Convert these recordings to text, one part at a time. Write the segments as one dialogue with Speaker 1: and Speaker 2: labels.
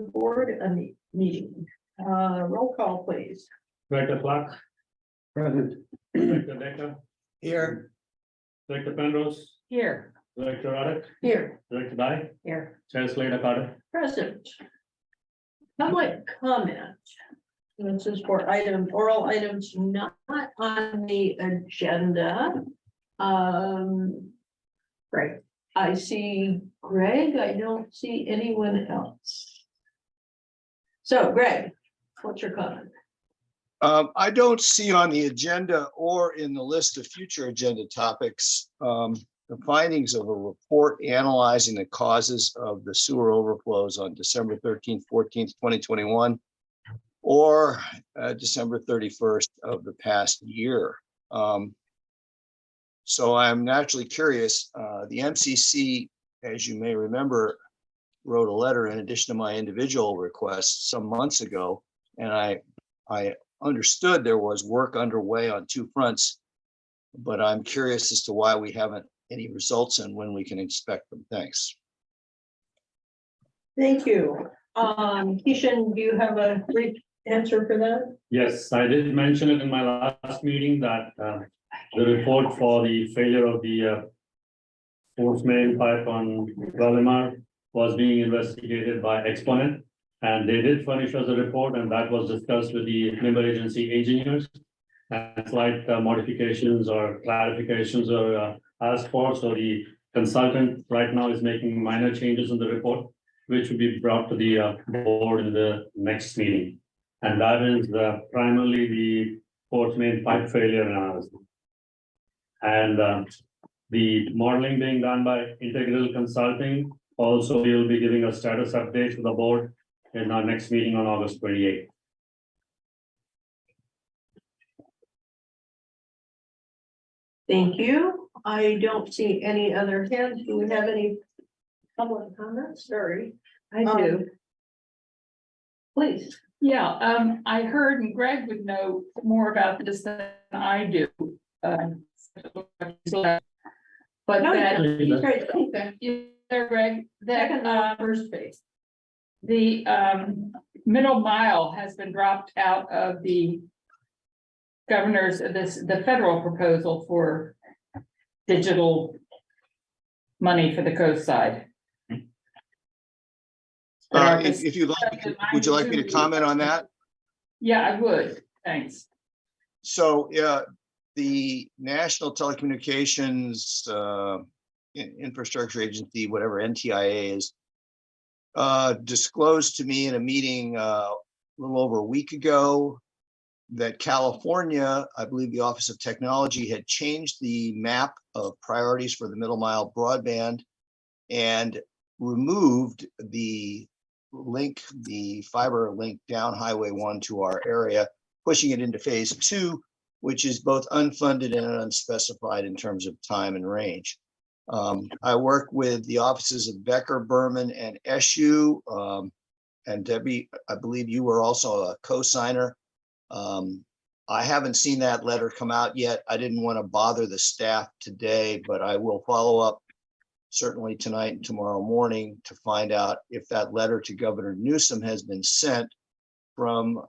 Speaker 1: board meeting. Roll call, please.
Speaker 2: Director Clark,
Speaker 3: Present.
Speaker 2: Director Decker,
Speaker 3: Here.
Speaker 2: Director Penrose,
Speaker 1: Here.
Speaker 2: Director Roddick,
Speaker 1: Here.
Speaker 2: Director Dye,
Speaker 1: Here.
Speaker 2: Chair Slater Carter.
Speaker 1: Present. Public comment. This is for oral items not on the agenda. Right, I see Greg, I don't see anyone else. So Greg, what's your comment?
Speaker 3: I don't see on the agenda or in the list of future agenda topics, the findings of a report analyzing the causes of the sewer overflows on December 13th, 14th, 2021, or December 31st of the past year. So I'm naturally curious. The MCC, as you may remember, wrote a letter in addition to my individual requests some months ago, and I understood there was work underway on two fronts, but I'm curious as to why we haven't any results and when we can expect them. Thanks.
Speaker 1: Thank you. Kishan, do you have a brief answer for that?
Speaker 2: Yes, I did mention it in my last meeting that the report for the failure of the force main pipe on Valimar was being investigated by Exponent. And they did furnish us a report, and that was discussed with the member agency engineers. And slight modifications or clarifications are asked for. So the consultant right now is making minor changes in the report, which will be brought to the board in the next meeting. And that is primarily the force main pipe failure analysis. And the modeling being done by Integral Consulting. Also, we will be giving a status update to the board in our next meeting on August 28th.
Speaker 1: Thank you. I don't see any other hands. Do we have any public comments? Sorry.
Speaker 4: I do.
Speaker 1: Please.
Speaker 4: Yeah, I heard, and Greg would know more about this than I do. But
Speaker 1: No,
Speaker 4: that,
Speaker 1: he's great. Okay.
Speaker 4: you there, Greg,
Speaker 1: Second,
Speaker 4: that
Speaker 1: first base.
Speaker 4: the middle mile has been dropped out of the governor's, the federal proposal for digital money for the coast side.
Speaker 3: If you'd like, would you like me to comment on that?
Speaker 4: Yeah, I would. Thanks.
Speaker 3: So, the National Telecommunications Infrastructure Agency, whatever NTIA is, disclosed to me in a meeting a little over a week ago that California, I believe the Office of Technology, had changed the map of priorities for the middle mile broadband and removed the link, the fiber link down Highway 1 to our area, pushing it into phase 2, which is both unfunded and unspecified in terms of time and range. I work with the offices of Becker, Berman, and Eshu. And Debbie, I believe you were also a co-signer. I haven't seen that letter come out yet. I didn't want to bother the staff today, but I will follow up certainly tonight and tomorrow morning to find out if that letter to Governor Newsom has been sent from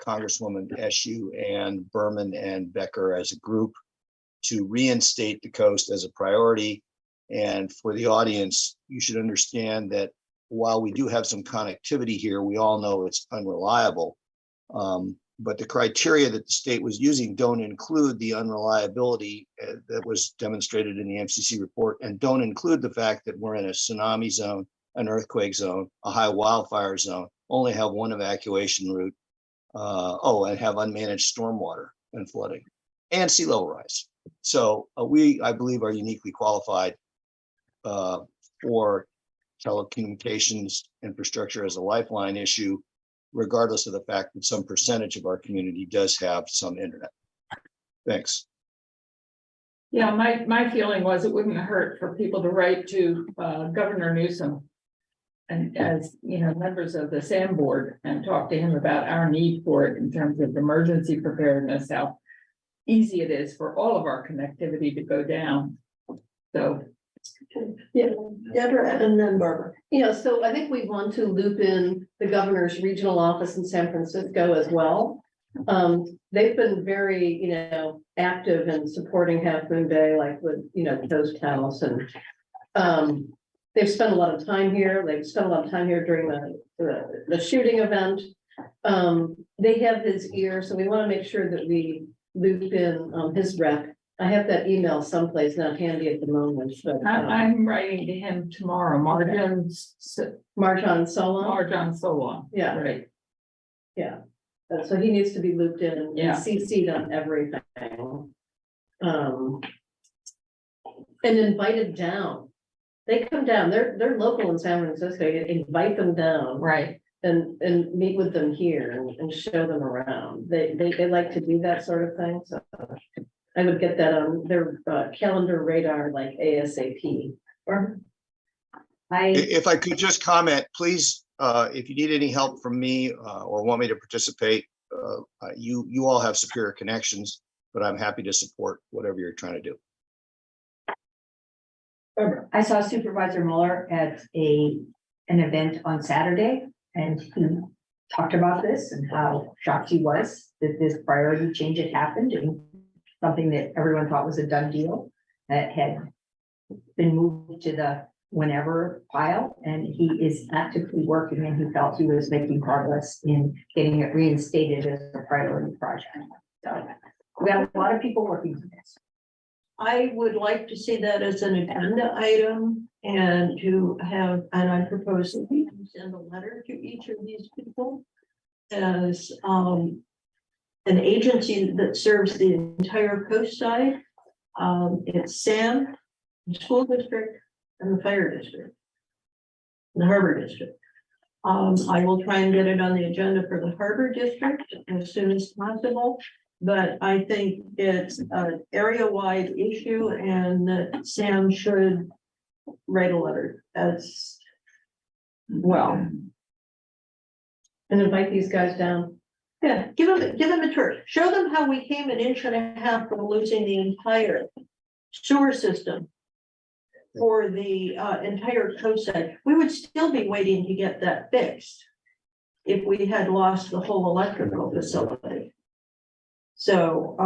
Speaker 3: Congresswoman Eshu and Berman and Becker as a group to reinstate the coast as a priority. And for the audience, you should understand that while we do have some connectivity here, we all know it's unreliable. But the criteria that the state was using don't include the unreliability that was demonstrated in the MCC report, and don't include the fact that we're in a tsunami zone, an earthquake zone, a high wildfire zone, only have one evacuation route, and have unmanaged stormwater and flooding and sea level rise. So we, I believe, are uniquely qualified for telecommunications infrastructure as a lifeline issue, regardless of the fact that some percentage of our community does have some internet. Thanks.
Speaker 4: Yeah, my feeling was it wouldn't hurt for people to write to Governor Newsom and as, you know, members of the SAM board and talk to him about our need for it in terms of emergency preparedness, how easy it is for all of our connectivity to go down. So
Speaker 1: Yeah, Deborah and then Barbara.
Speaker 5: Yeah, so I think we want to loop in the governor's regional office in San Francisco as well. They've been very, active in supporting Half Moon Bay, like with, Toast House and. They've spent a lot of time here. They've spent a lot of time here during the shooting event. They have his ear, so we want to make sure that we loop in his rep. I have that email someplace, not handy at the moment, but
Speaker 4: I'm writing to him tomorrow,
Speaker 5: Marjan Solon.
Speaker 4: Marjan Solon.
Speaker 5: Yeah.
Speaker 4: Right.
Speaker 5: Yeah, so he needs to be looped in and
Speaker 4: Yeah.
Speaker 5: CC'd on everything. And invited down. They come down, they're local in San Francisco, you invite them down
Speaker 4: Right.
Speaker 5: and meet with them here and show them around. They like to do that sort of thing, so I would get that on their calendar radar like ASAP. Or
Speaker 3: If I could just comment, please, if you need any help from me or want me to participate, you all have superior connections, but I'm happy to support whatever you're trying to do.
Speaker 6: I saw Supervisor Mueller at an event on Saturday, and he talked about this and how shocked he was that this priority change had happened, and something that everyone thought was a done deal that had been moved to the whenever pile, and he is actively working, and he felt he was making progress in getting it reinstated as a priority project. So we got a lot of people working on this.
Speaker 1: I would like to see that as an agenda item and I propose that we can send a letter to each of these people as an agency that serves the entire coast side. It's SAM, the school district, and the fire district, the harbor district. I will try and get it on the agenda for the harbor district as soon as possible. But I think it's an area-wide issue and that Sam should write a letter as well.
Speaker 5: and invite these guys down.
Speaker 1: Yeah, give them a tour. Show them how we came an inch and a half from losing the entire sewer system for the entire coastside. We would still be waiting to get that fixed if we had lost the whole electrical facility. So,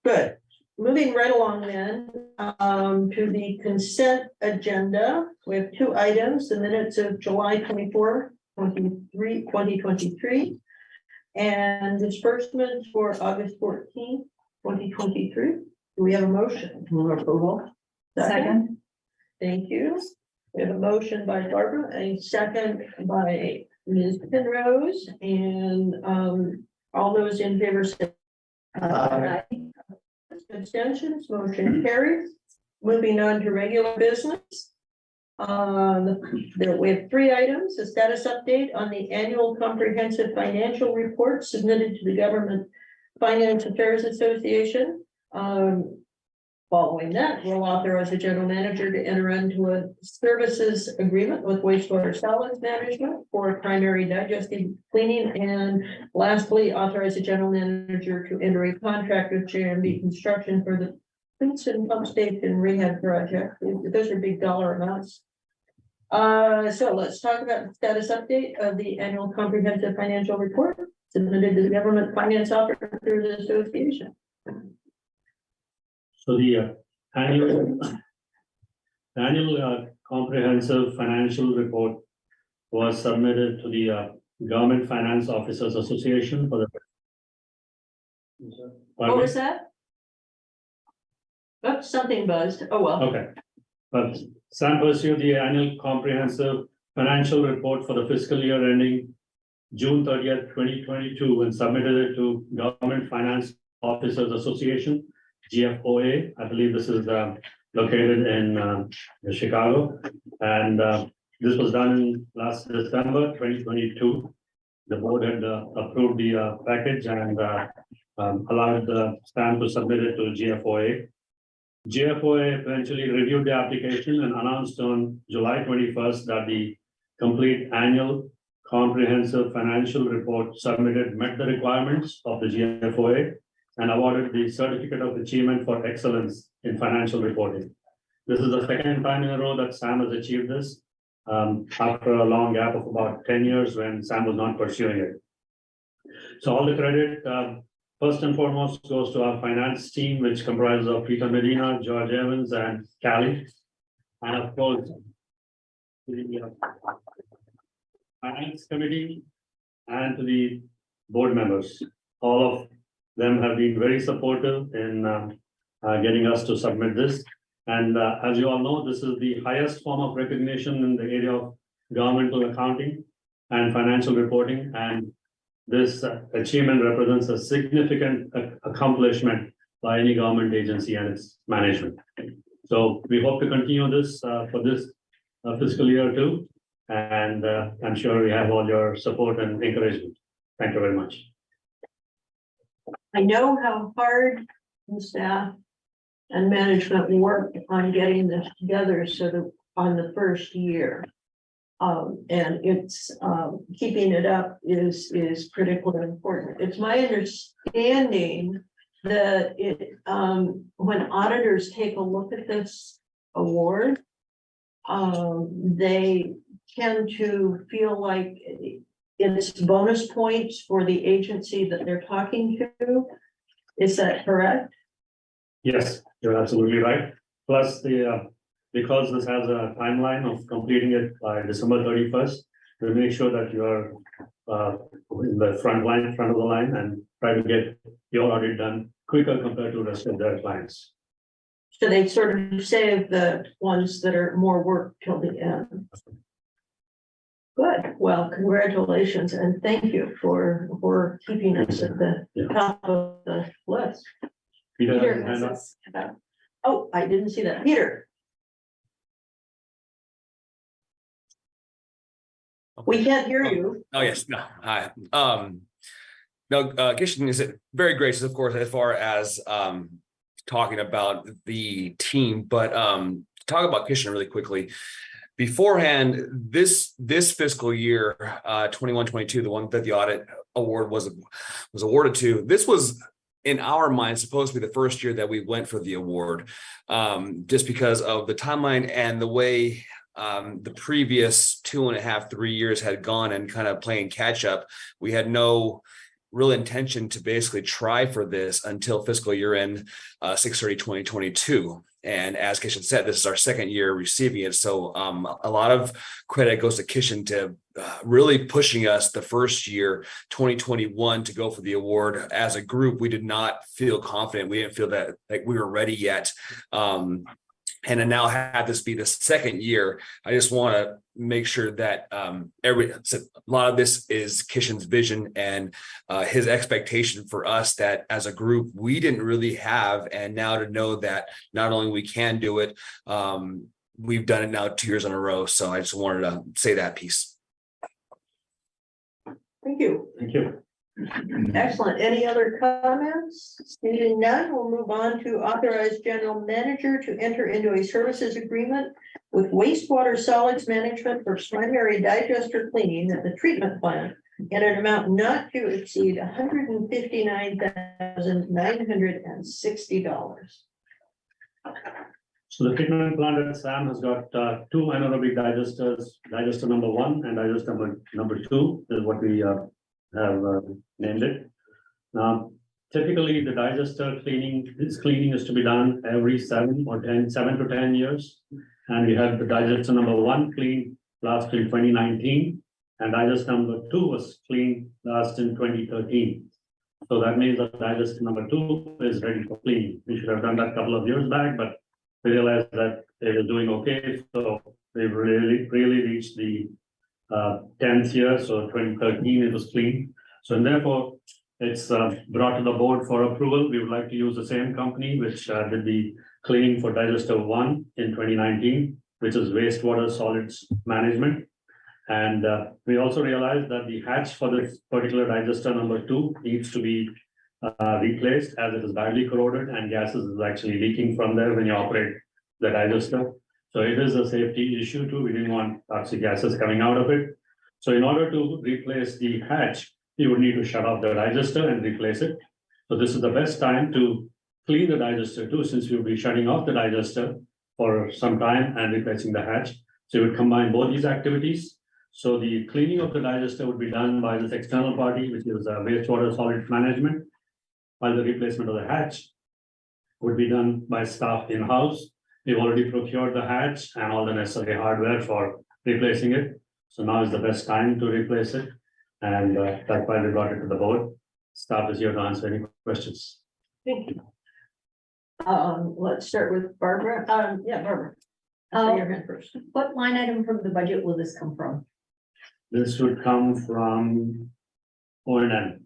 Speaker 1: good. Moving right along then, to the consent agenda, we have two items, the minutes of July 24, 2023, and disbursement for August 14, 2023. Do we have a motion?
Speaker 5: Move approval.
Speaker 1: Second. Thank you. We have a motion by Barbara, a second by Ms. Penrose, and all those in favor say aye. Abstentions, motion carries. Moving on to regular business. We have three items: a status update on the annual comprehensive financial report submitted to the Government Finance Affairs Association. Following that, we'll authorize the general manager to enter into a services agreement with wastewater solids management for primary digestive cleaning. And lastly, authorize the general manager to enter a contract with JMB Construction for the Princeton Pump Station Rehab Project. Those are big dollar amounts. So let's talk about the status update of the annual comprehensive financial report submitted to the Government Finance Officers Association.
Speaker 2: So the annual comprehensive financial report was submitted to the Government Finance Officers Association for the.
Speaker 1: What was that? Oh, something buzzed. Oh, well.
Speaker 2: Okay, but Sam pursued the annual comprehensive financial report for the fiscal year ending June 30th, 2022, and submitted it to Government Finance Officers Association, GFOA. I believe this is located in Chicago, and this was done last December 2022. The board had approved the package and allowed Stan to submit it to GFOA. GFOA eventually reviewed the application and announced on July 21st that the complete annual comprehensive financial report submitted met the requirements of the GFOA and awarded the Certificate of Achievement for Excellence in Financial Reporting. This is the second time in a row that Sam has achieved this, after a long gap of about 10 years when Sam was not pursuing it. So all the credit, first and foremost, goes to our finance team, which comprises of Peter Medina, George Evans, and Callie. And of course, the finance committee and to the board members. All of them have been very supportive in getting us to submit this. And as you all know, this is the highest form of recognition in the area of governmental accounting and financial reporting. And this achievement represents a significant accomplishment by any government agency and its management. So we hope to continue this for this fiscal year too. And I'm sure we have all your support and encouragement. Thank you very much.
Speaker 1: I know how hard the staff and management worked on getting this together so that on the first year. And it's keeping it up is critically important. It's my understanding that it when auditors take a look at this award, they tend to feel like it's bonus points for the agency that they're talking to. Is that correct?
Speaker 2: Yes, you're absolutely right. Plus because this has a timeline of completing it by December 31st, we'll make sure that you are in the front of the line and try to get your audit done quicker compared to the rest of their clients.
Speaker 1: So they sort of save the ones that are more work till the end. Good. Well, congratulations and thank you for keeping us at the top of the list.
Speaker 2: Peter,
Speaker 1: Peter
Speaker 2: has his hand up.
Speaker 1: has his- Oh, I didn't see that. Peter. We can't hear you.
Speaker 7: Oh, yes, no, hi. No, Kishan is very gracious, of course, as far as talking about the team, but talk about Kishan really quickly. Beforehand, this fiscal year, 21-22, the one that the audit award was awarded to, this was in our minds supposed to be the first year that we went for the award, just because of the timeline and the way the previous 2.5, 3 years had gone and kind of playing catch up. We had no real intention to basically try for this until fiscal year end 6/30/2022. And as Kishan said, this is our second year receiving it. So a lot of credit goes to Kishan to really pushing us the first year, 2021, to go for the award. As a group, we did not feel confident. We didn't feel that like we were ready yet. And to now have this be the second year, I just want to make sure that a lot of this is Kishan's vision and his expectation for us that as a group, we didn't really have. And now to know that not only we can do it, we've done it now 2 years in a row. So I just wanted to say that piece.
Speaker 1: Thank you.
Speaker 2: Thank you.
Speaker 1: Excellent. Any other comments? Seeing none, we'll move on to authorize general manager to enter into a services agreement with wastewater solids management for primary digester cleaning at the treatment plant in an amount not to exceed $159,960.
Speaker 2: So the treatment plant at Sam has got 2 anaerobic digesters, digester number 1 and digester number 2 is what we have named it. Now, typically the digester cleaning is to be done every 7 to 10 years. And we had the digester number 1 cleaned last in 2019 and digester number 2 was cleaned last in 2013. So that means that digester number 2 is ready for cleaning. We should have done that a couple of years back, but we realized that it is doing okay. So they've really reached the 10th year, so 2013 it was clean. So and therefore it's brought to the board for approval. We would like to use the same company which did the cleaning for digester 1 in 2019, which is wastewater solids management. And we also realized that the hatch for this particular digester number 2 needs to be replaced as it is badly corroded and gases is actually leaking from there when you operate the digester. So it is a safety issue too. We didn't want toxic gases coming out of it. So in order to replace the hatch, you would need to shut off the digester and replace it. So this is the best time to clean the digester too, since we'll be shutting off the digester for some time and replacing the hatch. So we would combine both these activities. So the cleaning of the digester would be done by this external party, which is wastewater solid management, while the replacement of the hatch would be done by staff in-house. We've already procured the hatch and all the necessary hardware for replacing it. So now is the best time to replace it. And that's why we brought it to the board. Staff is here to answer any questions.
Speaker 1: Thank you. Let's start with Barbara. Yeah, Barbara. Say your hand first.
Speaker 6: What line item from the budget will this come from?
Speaker 2: This would come from O&M,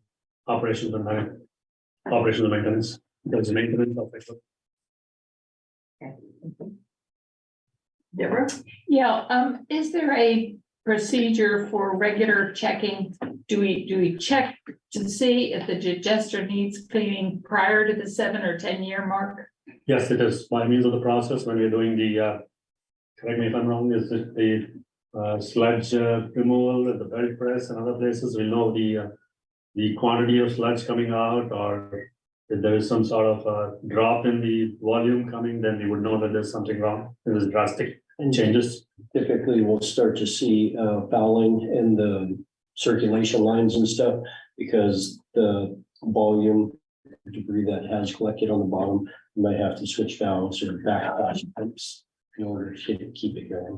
Speaker 2: operations and maintenance. There's a maintenance of it.
Speaker 1: Deborah?
Speaker 4: Yeah, is there a procedure for regular checking? Do we check to see if the digester needs cleaning prior to the 7 or 10 year mark?
Speaker 2: Yes, it is by means of the process when we're doing the, correct me if I'm wrong, is it the sludge removal at the belt press and other places, we know the quantity of sludge coming out, or if there is some sort of drop in the volume coming, then we would know that there's something wrong. There's drastic changes.
Speaker 8: Typically, we'll start to see fouling in the circulation lines and stuff, because the volume debris that has collected on the bottom, you might have to switch valves or backwash pumps in order to keep it going.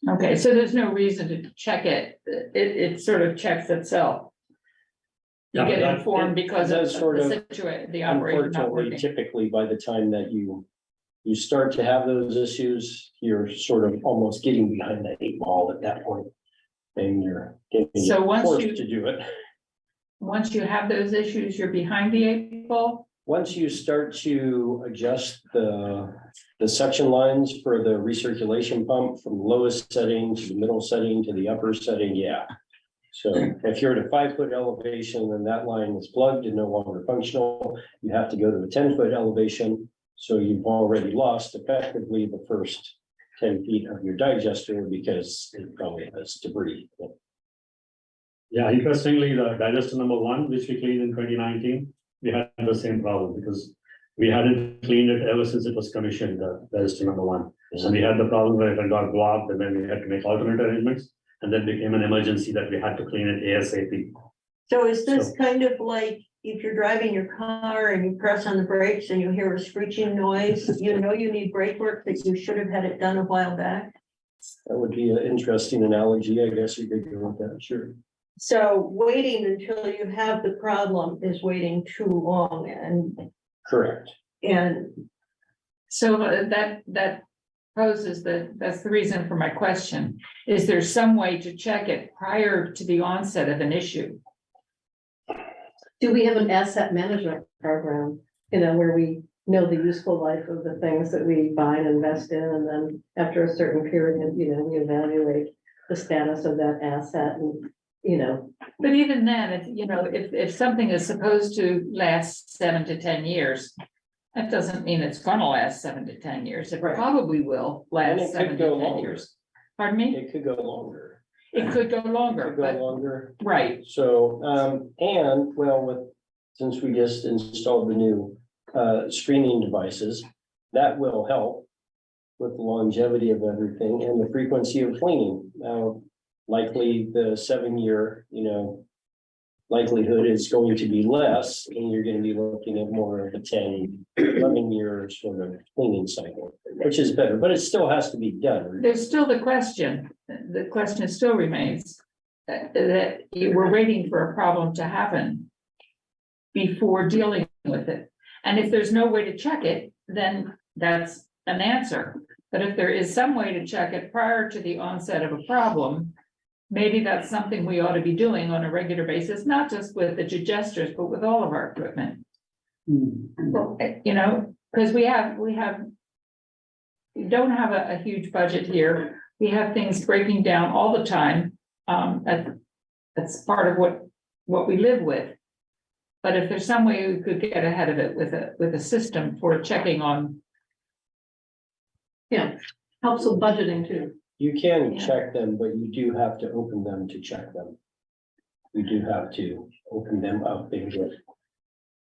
Speaker 4: Okay, so there's no reason to check it. It sort of checks itself. You
Speaker 2: Yeah,
Speaker 4: get
Speaker 2: that-
Speaker 4: informed because of
Speaker 8: does sort
Speaker 4: the
Speaker 8: of-
Speaker 4: situation, the operation not
Speaker 8: Unfortunately,
Speaker 4: working.
Speaker 8: typically, by the time that you start to have those issues, you're sort of almost getting behind the 8 ball at that point. And you're getting
Speaker 4: So once
Speaker 8: forced
Speaker 4: you-
Speaker 8: to do it.
Speaker 4: Once you have those issues, you're behind the 8 ball.
Speaker 8: Once you start to adjust the suction lines for the recirculation pump from the lowest setting to the middle setting to the upper setting, yeah. So if you're at a 5-foot elevation and that line is plugged and no longer functional, you have to go to a 10-foot elevation. So you've already lost effectively the first 10 feet of your digester because it probably has debris.
Speaker 2: Yeah, interestingly, the digester number 1, which we cleaned in 2019, we had the same problem because we hadn't cleaned it ever since it was commissioned, the digester number 1. So we had the problem where it got blocked and then we had to make alternate arrangements. And then became an emergency that we had to clean it ASAP.
Speaker 1: So is this kind of like if you're driving your car and you press on the brakes and you hear a screeching noise, you know you need brake work, that you should have had it done a while back?
Speaker 8: That would be an interesting analogy. I guess you could go with that, sure.
Speaker 1: So waiting until you have the problem is waiting too long
Speaker 8: Correct.
Speaker 1: and
Speaker 4: So that poses that's the reason for my question. Is there some way to check it prior to the onset of an issue?
Speaker 5: Do we have an asset management program, where we know the useful life of the things that we buy and invest in, and then after a certain period, we evaluate the status of that asset and,
Speaker 4: But even then, if something is supposed to last 7 to 10 years, that doesn't mean it's gonna last 7 to 10 years. It
Speaker 5: Right.
Speaker 4: probably will
Speaker 8: And it
Speaker 4: last
Speaker 8: could
Speaker 4: 7 to
Speaker 8: go
Speaker 4: 10
Speaker 8: longer.
Speaker 4: years. Pardon me?
Speaker 8: It could go longer.
Speaker 4: It could go
Speaker 8: It
Speaker 4: longer,
Speaker 8: could go
Speaker 4: but,
Speaker 8: longer.
Speaker 4: right,
Speaker 8: So, since we just installed the new screening devices, that will help with the longevity of everything and the frequency of cleaning. Now, likely the 7-year, likelihood is going to be less, and you're going to be looking at more of a 10, 11-year sort of cleaning cycle, which is better, but it still has to be done.
Speaker 4: there's still the question still remains. That we're waiting for a problem to happen before dealing with it. And if there's no way to check it, then that's an answer. But if there is some way to check it prior to the onset of a problem, maybe that's something we ought to be doing on a regular basis, not just with the digesters, but with all of our equipment. Because we don't have a huge budget here. We have things breaking down all the time. That's part of what we live with. But if there's some way we could get ahead of it with a system for checking on.
Speaker 5: helps with budgeting too.
Speaker 8: You can
Speaker 4: Yeah.
Speaker 8: check them, but you do have to open them to check them. You do have to open them up and get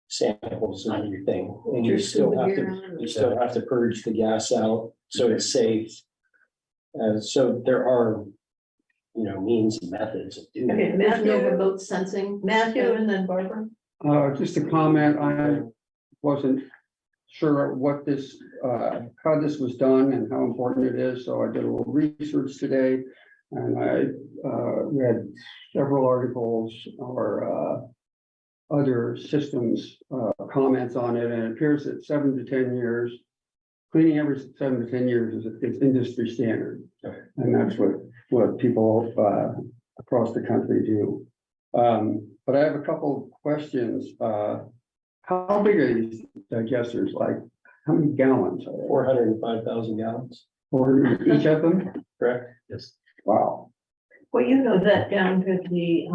Speaker 8: samples and everything. And you
Speaker 5: You're
Speaker 8: still
Speaker 5: still
Speaker 8: have
Speaker 5: here
Speaker 8: to,
Speaker 5: on-
Speaker 8: you still have to purge the gas out, so it's safe. So there are, means and methods of doing
Speaker 1: Okay,
Speaker 8: it.
Speaker 5: There's no
Speaker 1: Matthew,
Speaker 5: remote sensing.
Speaker 1: Matthew and then Barbara.
Speaker 9: Just a comment, I wasn't sure what this, how this was done and how important it is, so I did a little research today. And I read several articles or other systems comments on it, and it appears that 7 to 10 years, cleaning every 7 to 10 years is industry standard. And that's what people across the country do. But I have a couple questions. How big are these digesters? Like, how many gallons are they?
Speaker 8: 405,000 gallons,
Speaker 9: 400 each of them?
Speaker 8: correct?
Speaker 2: Yes.
Speaker 9: Wow.
Speaker 1: Well, you know that down to the,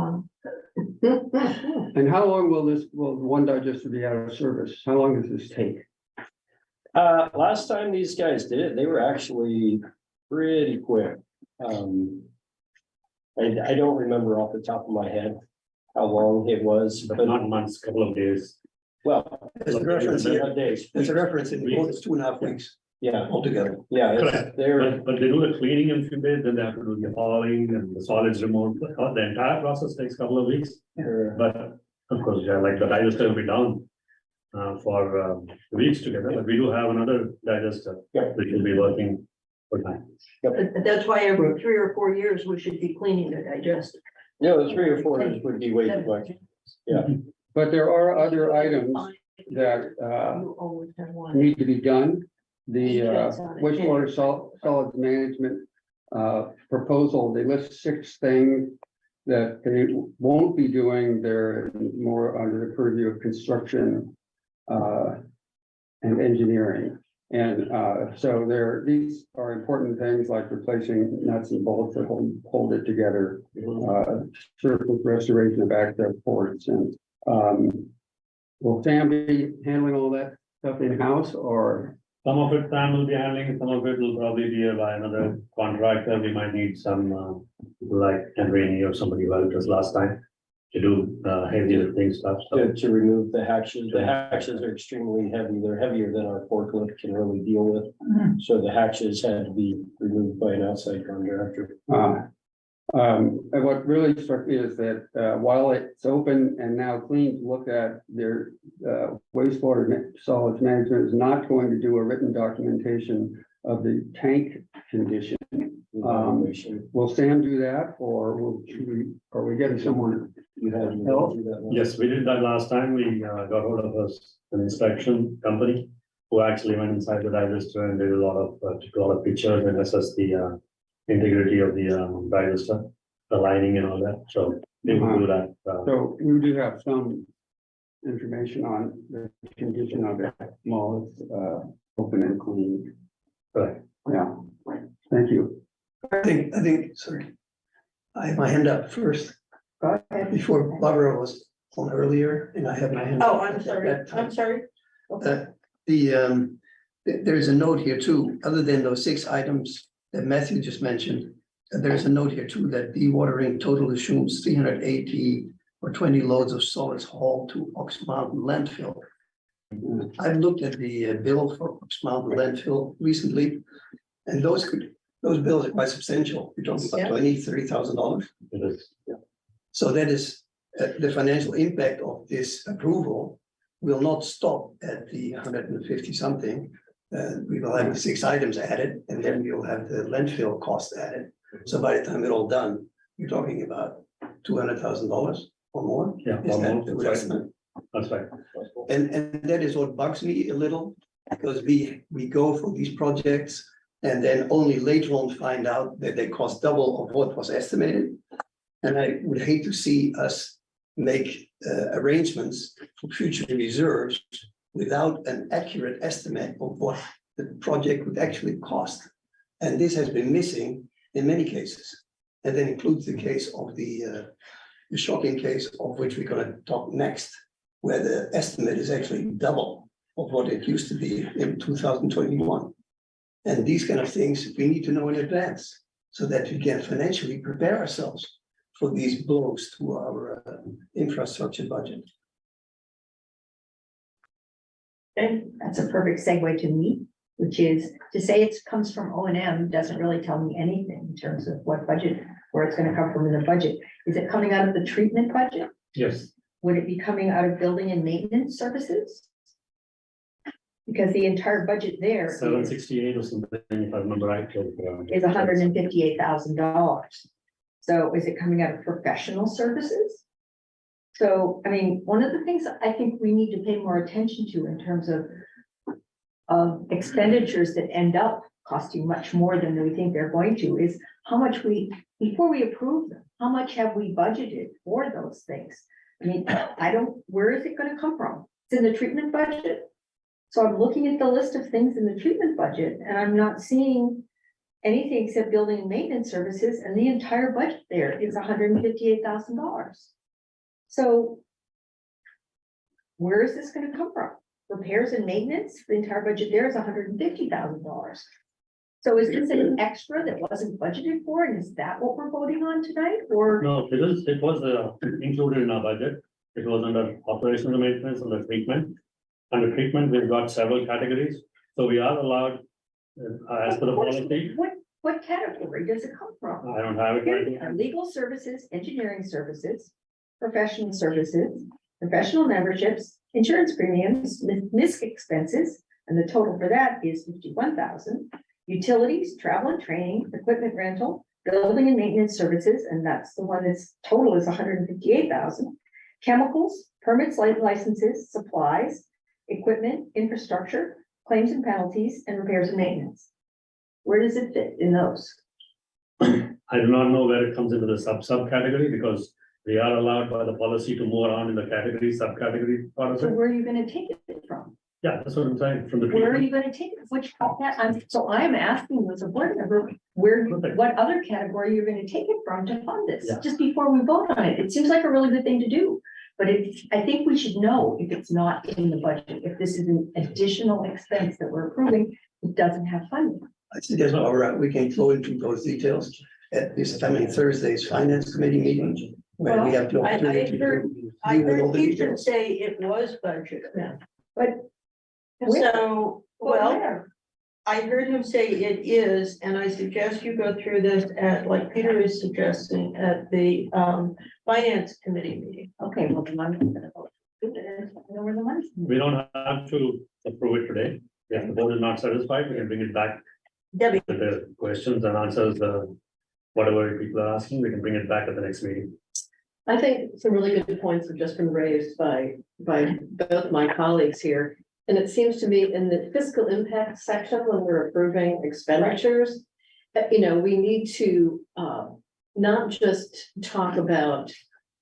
Speaker 9: And how long will one digester be out of service? How long does this take?
Speaker 8: Last time these guys did it, they were actually pretty quick. I don't remember off the top of my head how long it was,
Speaker 2: But
Speaker 8: but
Speaker 2: not months, couple of days.
Speaker 8: well.
Speaker 10: There's a reference here.
Speaker 8: Days.
Speaker 10: There's a reference in both, it's 2.5 weeks
Speaker 8: Yeah,
Speaker 10: altogether.
Speaker 8: yeah,
Speaker 2: Correct.
Speaker 8: they're,
Speaker 2: But they do the cleaning in few days, then they have to do the hauling and the solids removed. The entire process takes a couple of weeks.
Speaker 8: they're-
Speaker 2: But of course, yeah, like the digester will be down for weeks together, but we do have another digester.
Speaker 8: Yep.
Speaker 2: Which will be working for time.
Speaker 1: that's why every 3 or 4 years, we should be cleaning the digester.
Speaker 8: no, the 3 or 4 years would be way too much. Yeah.
Speaker 9: But there are other items that
Speaker 1: You always have one.
Speaker 9: need to be done. The wastewater solids management proposal, they list 6 things that they won't be doing. They're more under the purview of construction and engineering. And so these are important things like replacing nuts and bolts that hold it together, surface restoration of access ports, and will Sam be handling all that stuff in-house, or?
Speaker 2: Some of it Sam will be handling, some of it will probably be by another contractor. We might need some like Henry or somebody who helped us last time to do heavy lifting stuff. So
Speaker 8: To remove the hatches. The hatches are extremely heavy. They're heavier than our forklift can really deal with. So the hatches had to be removed by an outside contractor.
Speaker 9: And what really struck me is that while it's open and now clean to look at, their wastewater solids management is not going to do a written documentation of the tank condition.
Speaker 8: Evaluation.
Speaker 9: Will Sam do that, or are we getting someone?
Speaker 8: You had.
Speaker 9: Help?
Speaker 2: yes, we did that last time. We got hold of an inspection company who actually went inside the digester and did a lot of pictures and assessed the integrity of the digester, the lining and all that. So they will do that.
Speaker 9: So we do have some information on the condition of it while it's open and clean.
Speaker 2: Correct.
Speaker 9: Yeah, thank you.
Speaker 10: I think, sorry. I have my hand up first,
Speaker 6: Go ahead.
Speaker 10: before Barbara was on earlier, and I had my hand.
Speaker 1: Oh,
Speaker 10: up
Speaker 1: I'm
Speaker 10: at
Speaker 1: sorry,
Speaker 10: that time.
Speaker 1: I'm sorry. Okay.
Speaker 10: There's a note here too, other than those 6 items that Matthew just mentioned. There's a note here too, that dewatering total assumes 380 or 20 loads of solids hauled to Ox Mountain landfill. I've looked at the bill for Ox Mountain landfill recently, and those bills are quite substantial. You're talking about $30,000.
Speaker 2: It is.
Speaker 10: So that is, the financial impact of this approval will not stop at the 150 something. We will have the 6 items added, and then we'll have the landfill cost added. So by the time it's all done, you're talking about $200,000 or more.
Speaker 2: Yeah.
Speaker 10: Is that
Speaker 2: almost,
Speaker 10: a good
Speaker 2: that's
Speaker 10: estimate?
Speaker 2: right. That's right.
Speaker 10: And that is what bugs me a little, because we go for these projects and then only later on find out that they cost double of what was estimated. And I would hate to see us make arrangements for future reserves without an accurate estimate of what the project would actually cost. And this has been missing in many cases. And that includes the case of the shocking case of which we're going to talk next, where the estimate is actually double of what it used to be in 2021. And these kind of things we need to know in advance so that we can financially prepare ourselves for these blows to our infrastructure budget.
Speaker 6: And that's a perfect segue to me, which is to say it comes from O and M doesn't really tell me anything in terms of what budget, where it's gonna come from in the budget. Is it coming out of the treatment budget?
Speaker 2: Yes,
Speaker 6: Would it be coming out of building and maintenance services? Because the entire budget there is
Speaker 2: $768 or something, if I remember right.
Speaker 6: $158,000. So is it coming out of professional services? So, I mean, one of the things I think we need to pay more attention to in terms of expenditures that end up costing much more than we think they're going to is how much before we approve them, how much have we budgeted for those things? I mean, where is it gonna come from? It's in the treatment budget. So I'm looking at the list of things in the treatment budget and I'm not seeing anything except building and maintenance services, and the entire budget there is $158,000. So where is this gonna come from? Repairs and maintenance, the entire budget there is $150,000. So is this an extra that wasn't budgeted for, and is that what we're voting on tonight, or?
Speaker 2: No, it was included in our budget. It was under operational maintenance and the treatment. Under treatment, we've got several categories, so we are allowed, as per the policy,
Speaker 6: What category does it come from?
Speaker 2: I don't have it right
Speaker 6: Here
Speaker 2: here.
Speaker 6: are legal services, engineering services, professional services, professional memberships, insurance premiums, MISC expenses, and the total for that is $51,000. Utilities, travel and training, equipment rental, building and maintenance services, and that's the one that's total is $158,000. Chemicals, permits, licenses, supplies, equipment, infrastructure, claims and penalties, and repairs and maintenance. Where does it fit in those?
Speaker 2: I do not know where it comes into the subcategory because we are allowed by the policy to move around in the category, subcategory part of
Speaker 6: So
Speaker 2: it.
Speaker 6: where are you gonna take it from?
Speaker 2: Yeah, that's what I'm saying, from the.
Speaker 6: Where are
Speaker 2: treatment.
Speaker 6: you gonna take it? So I'm asking as a board member, what other category you're gonna take it from to fund this,
Speaker 2: Yeah.
Speaker 6: just before we vote on it. It seems like a really good thing to do. But I think we should know if it's not in the budget, if this is an additional expense that we're approving, it doesn't have funding.
Speaker 10: I suggest, all right, we can flow into those details at this coming Thursday's finance committee meeting, where we have the
Speaker 1: I
Speaker 10: opportunity
Speaker 1: heard-
Speaker 10: to
Speaker 1: I
Speaker 10: deal with all
Speaker 1: heard
Speaker 10: the
Speaker 1: Keith
Speaker 10: details.
Speaker 1: say it was budget.
Speaker 6: But Where?
Speaker 1: So, well, I heard him say it is, and I suggest you go through this at, like Peter is suggesting, at the finance committee meeting.
Speaker 6: okay, well, then I'm gonna vote. I know where the money's.
Speaker 2: We don't have to approve it today. If the board is not satisfied, we can bring it back
Speaker 1: Debbie,
Speaker 2: with the questions and answers, whatever people are asking, we can bring it back at the next meeting.
Speaker 5: I think some really good points have just been raised by both my colleagues here. And it seems to me in the fiscal impact section, when we're approving expenditures, that, we need to not just talk about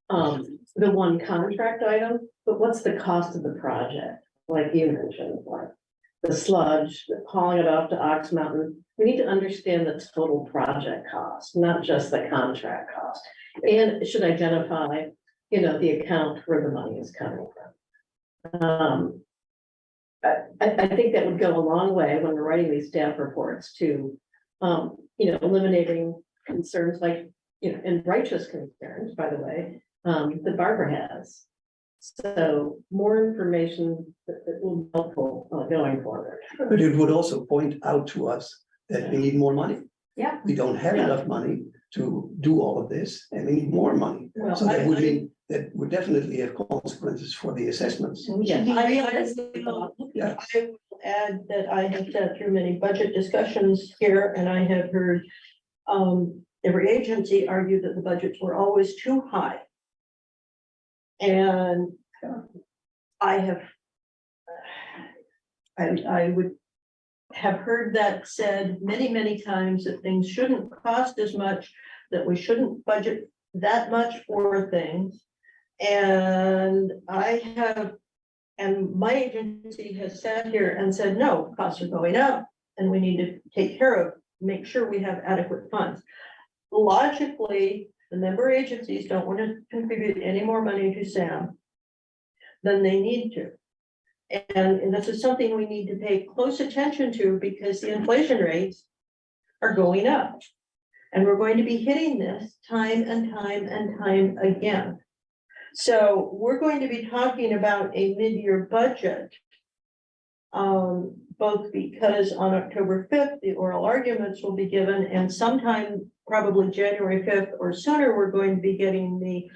Speaker 5: the one contract item, but what's the cost of the project? Like you mentioned, like the sludge, hauling it off to Ox Mountain. We need to understand the total project cost, not just the contract cost. And it should identify, the account where the money is coming from. I think that would go a long way when we're writing these staff reports to, eliminating concerns like, and righteous concerns, by the way, that Barbara has. So more information that will be helpful going forward.
Speaker 10: But it would also point out to us that we need more money.
Speaker 6: Yeah.
Speaker 10: We don't have enough money to do all of this, and we need more money.
Speaker 1: Well,
Speaker 10: So that would
Speaker 1: I-
Speaker 10: mean, that would definitely have consequences for the assessments.
Speaker 6: And we should be
Speaker 1: I
Speaker 6: realistic about
Speaker 10: Yeah.
Speaker 1: will add that I have sat through many budget discussions here, and I have heard every agency argue that the budgets were always too high. And I would have heard that said many, many times that things shouldn't cost as much, that we shouldn't budget that much for things. And my agency has sat here and said, no, costs are going up and we need to take care of, make sure we have adequate funds. Logically, the member agencies don't want to contribute any more money to SAM than they need to. And this is something we need to pay close attention to because the inflation rates are going up. And we're going to be hitting this time and time and time again. So we're going to be talking about a mid-year budget Both because on October fifth, the oral arguments will be given, and sometime probably January fifth or sooner, we're going to be getting the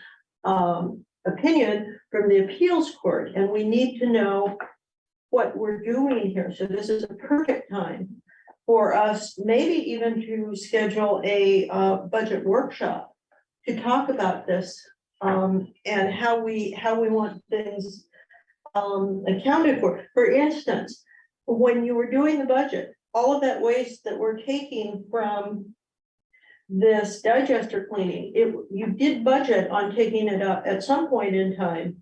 Speaker 1: opinion from the appeals court, and we need to know what we're doing here. So this is a perfect time for us, maybe even to schedule a budget workshop to talk about this, and how we want things accounted for. For instance, when you were doing the budget, all of that waste that we're taking from this digester cleaning, you did budget on taking it up at some point in time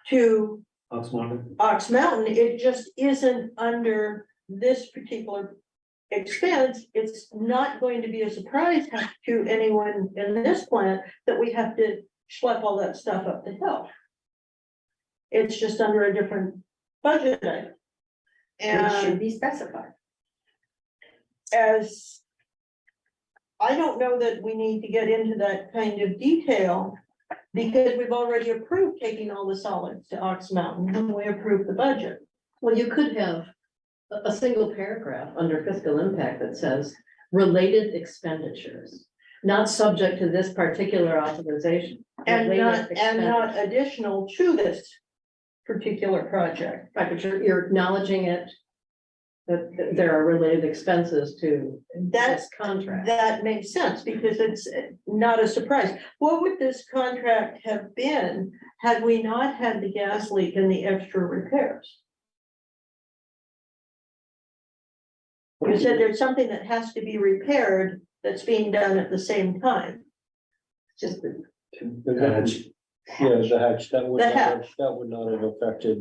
Speaker 1: to Ox Mountain. It just isn't under this particular expense. It's not going to be a surprise to anyone in this plant that we have to schlep all that stuff up the hill. It's just under a different budget item.
Speaker 6: It should
Speaker 1: And
Speaker 6: be specified.
Speaker 1: as I don't know that we need to get into that kind of detail, because we've already approved taking all the solids to Ox Mountain and we approved the budget.
Speaker 5: Well, you could have a single paragraph under fiscal impact that says related expenditures, not subject to this particular authorization.
Speaker 1: And
Speaker 5: Related
Speaker 1: not
Speaker 5: expenditures.
Speaker 1: additional to this particular project.
Speaker 5: Right, but you're acknowledging it, that there are related expenses to
Speaker 1: That's,
Speaker 5: this contract.
Speaker 1: that makes sense because it's not a surprise. What would this contract have been had we not had the gas leak and the extra repairs? You said there's something that has to be repaired that's being done at the same time.
Speaker 5: Just the
Speaker 8: The hatch. Yeah, the hatch, that would
Speaker 1: The
Speaker 8: not,
Speaker 1: hatch.
Speaker 8: that would not have affected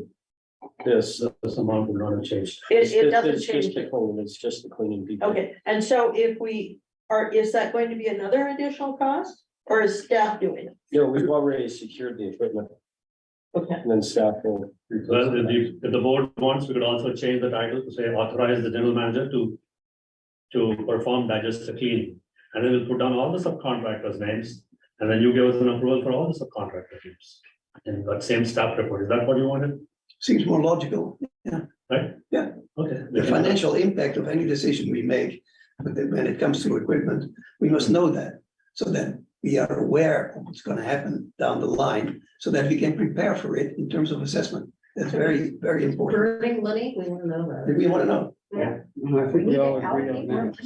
Speaker 8: this.
Speaker 2: This amount would not have changed.
Speaker 1: It doesn't
Speaker 8: It's just
Speaker 1: change
Speaker 8: the
Speaker 1: it.
Speaker 8: cleaning, it's just the cleaning people.
Speaker 1: Okay, and so if we are, is that going to be another additional cost or is staff doing it?
Speaker 8: No, we've already secured the equipment
Speaker 1: Okay,
Speaker 8: and then staff will.
Speaker 2: Well, if the board wants, we could also change the title to say authorize the general manager to perform digester cleaning. And then we'll put down all the subcontractors' names, and then you give us an approval for all the subcontractor names. And that same staff report, is that what you wanted,
Speaker 10: Seems more logical.
Speaker 2: right?
Speaker 10: Yeah.
Speaker 2: Okay.
Speaker 10: The financial impact of any decision we make, but then when it comes to equipment, we must know that. So that we are aware of what's gonna happen down the line, so that we can prepare for it in terms of assessment. That's very, very important.
Speaker 5: burning money, we want to know that.
Speaker 10: We wanna know.
Speaker 9: And I think we all agree on that.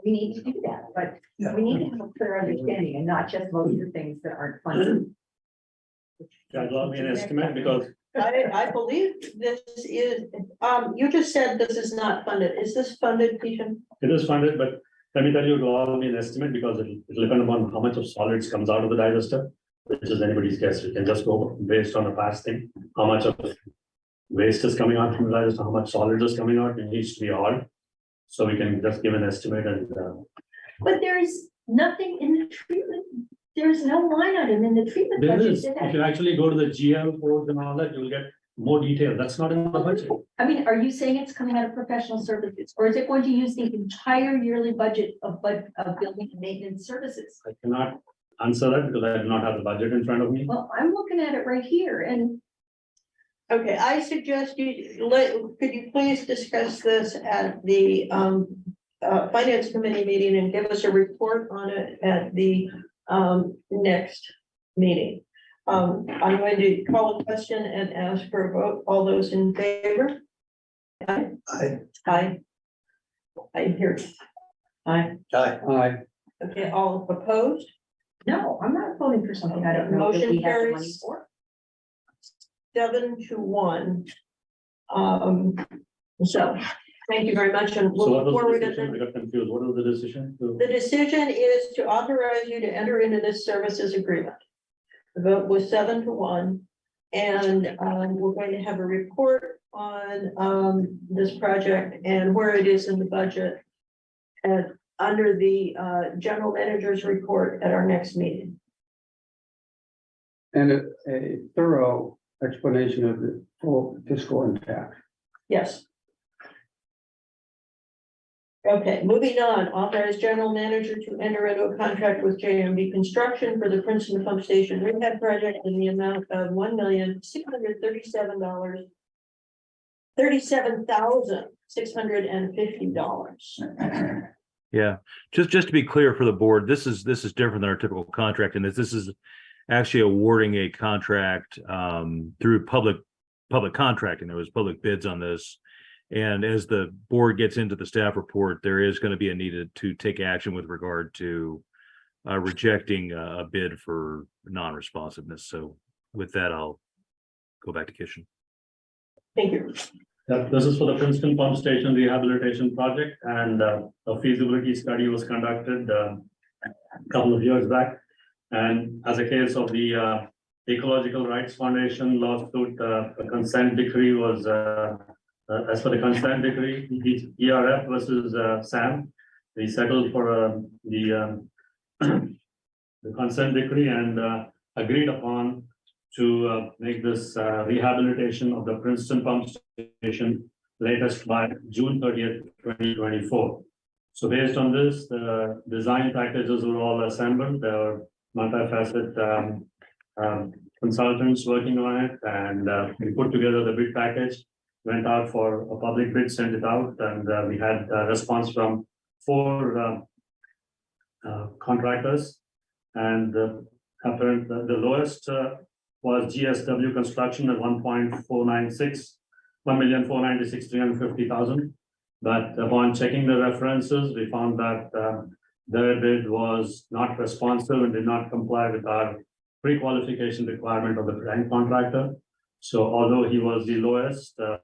Speaker 6: We need to do that, but
Speaker 10: Yeah.
Speaker 6: we need to have a clear understanding and not just vote for things that aren't funded.
Speaker 2: Yeah, draw me an estimate, because
Speaker 1: I believe this is, you just said this is not funded. Is this funded, Keisha?
Speaker 2: it is funded, but let me tell you, it'll all be an estimate, because it'll depend upon how much of solids comes out of the digester, which is anybody's guess. We can just go based on a past thing, how much of waste is coming out from the digester, how much solids is coming out, it needs to be all. So we can just give an estimate and,
Speaker 6: But there's nothing in the treatment, there's no line item in the treatment
Speaker 2: there
Speaker 6: budget.
Speaker 2: is, if you actually go to the GL codes and all that, you'll get more detail. That's not in the budget.
Speaker 6: I mean, are you saying it's coming out of professional services, or is it going to use the entire yearly budget of building and maintenance services?
Speaker 2: I cannot answer that because I do not have the budget in front of me.
Speaker 6: Well, I'm looking at it right here, and
Speaker 1: Okay, I suggest could you please discuss this at the finance committee meeting and give us a report on it at the next meeting. I'm going to call a question and ask for a vote. All those in favor? Aye. Aye. I hear. Aye.
Speaker 9: Aye.
Speaker 1: Okay, all opposed?
Speaker 6: no, I'm not voting for something I don't know that we
Speaker 1: Motion
Speaker 6: have the money
Speaker 1: carries.
Speaker 6: for.
Speaker 1: 7-1. So, thank you very much, and
Speaker 2: So
Speaker 1: we'll
Speaker 2: what
Speaker 1: look
Speaker 2: was
Speaker 1: forward
Speaker 2: the
Speaker 1: to
Speaker 2: decision? I got confused. What was the decision?
Speaker 1: The decision is to authorize you to enter into this services agreement. The vote was 7-1, and we're going to have a report on this project and where it is in the budget. And under the general manager's report at our next meeting.
Speaker 9: And a thorough explanation of the full fiscal impact.
Speaker 1: Yes. Okay, moving on, authorize general manager to enter into a contract with JMB Construction for the Princeton Pump Station Rehab Project in the amount of $1,637,000 $37,650.
Speaker 11: Yeah, just to be clear for the board, this is different than our typical contract, and this is actually awarding a contract through public contracting. There was public bids on this. And as the board gets into the staff report, there is going to be a need to take action with regard to rejecting a bid for non-responsiveness. So with that, I'll go back to Kishan.
Speaker 1: Thank you.
Speaker 2: This is for the Princeton Pump Station Rehabilitation Project, and a feasibility study was conducted a couple of years back. And as a case of the Ecological Rights Foundation lawsuit, a consent decree was, as for the consent decree, ERF versus SAM, we settled for the consent decree and agreed upon to make this rehabilitation of the Princeton Pump Station latest by June 30th, 2024. So based on this, the design packages were all assembled. There were multifaceted consultants working on it, and we put together the bid package, went out for a public bid, sent it out, and we had a response from 4 contractors. And the lowest was GSW Construction at 1,496,350,000. But upon checking the references, we found that their bid was not responsive and did not comply with our pre-qualification requirement of the prime contractor. So although he was the lowest, the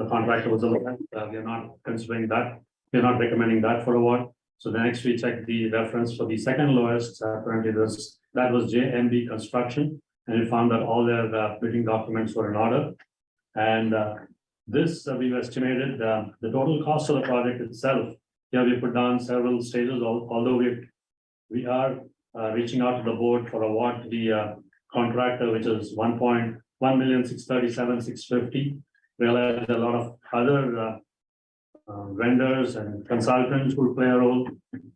Speaker 2: contractor was the lowest, we are not considering that. We're not recommending that for award. So the next we checked the reference for the second lowest, apparently that was JMB Construction, and we found that all their bidding documents were in order. And this we've estimated the total cost of the project itself. Here we put down several stages, although we are reaching out to the board for award to the contractor, which is 1,637,650. Realize a lot of other vendors and consultants will play a role,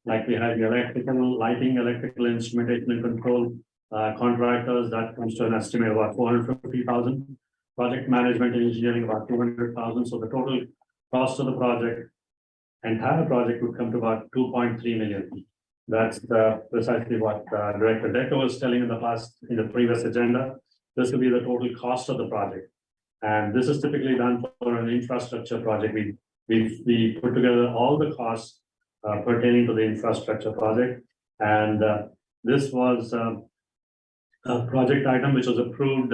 Speaker 2: like we have the electrical, lighting, electrical instrumentation and control contractors. That comes to an estimate of about 450,000. Project management and engineering about 200,000. So the total cost of the entire project would come to about 2.3 million. That's precisely what Director Decker was telling in the previous agenda. This will be the total cost of the project. And this is typically done for an infrastructure project. We put together all the costs pertaining to the infrastructure project. And this was a project item which was approved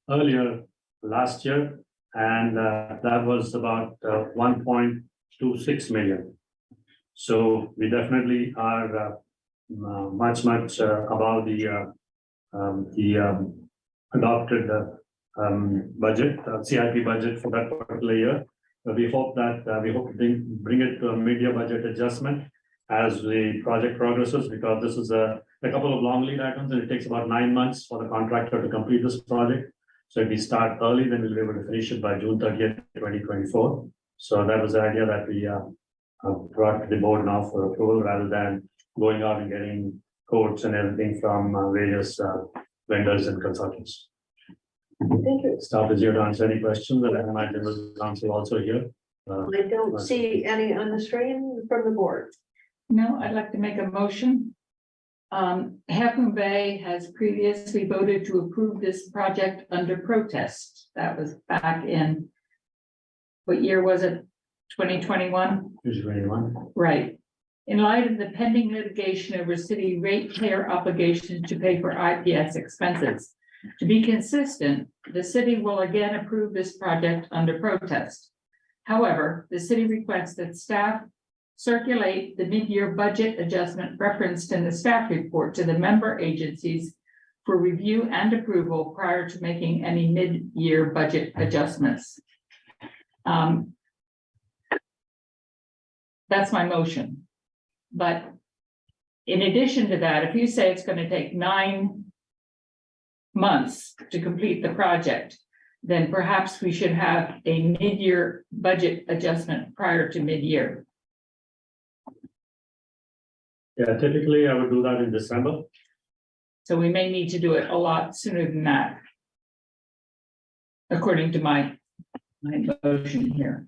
Speaker 2: earlier last year. And that was about 1.26 million. So we definitely are much above the adopted budget, CIP budget for that particular year. We hope to bring it to a mid-year budget adjustment as the project progresses, because this is a couple of long lead items, and it takes about 9 months for the contractor to complete this project. So if we start early, then we'll be able to finish it by June 30th, 2024. So that was the idea that we brought to the board now for approval, rather than going out and getting quotes and everything from various vendors and consultants.
Speaker 1: Thank you.
Speaker 2: Staff is here to answer any questions, and I imagine the council also here.
Speaker 1: I don't see any on the screen from the board.
Speaker 4: No, I'd like to make a motion. Half Moon Bay has previously voted to approve this project under protest. That was back in, what year was it? 2021? Right. In light of the pending litigation over city ratepayer obligation to pay for IPS expenses, to be consistent, the city will again approve this project under protest. However, the city requests that staff circulate the mid-year budget adjustment referenced in the staff report to the member agencies for review and approval prior to making any mid-year budget adjustments. That's my motion. But in addition to that, if you say it's going to take 9 months to complete the project, then perhaps we should have a mid-year budget adjustment prior to mid-year.
Speaker 2: Yeah, typically I would do that in December.
Speaker 4: So we may need to do it a lot sooner than that, according to my my motion here.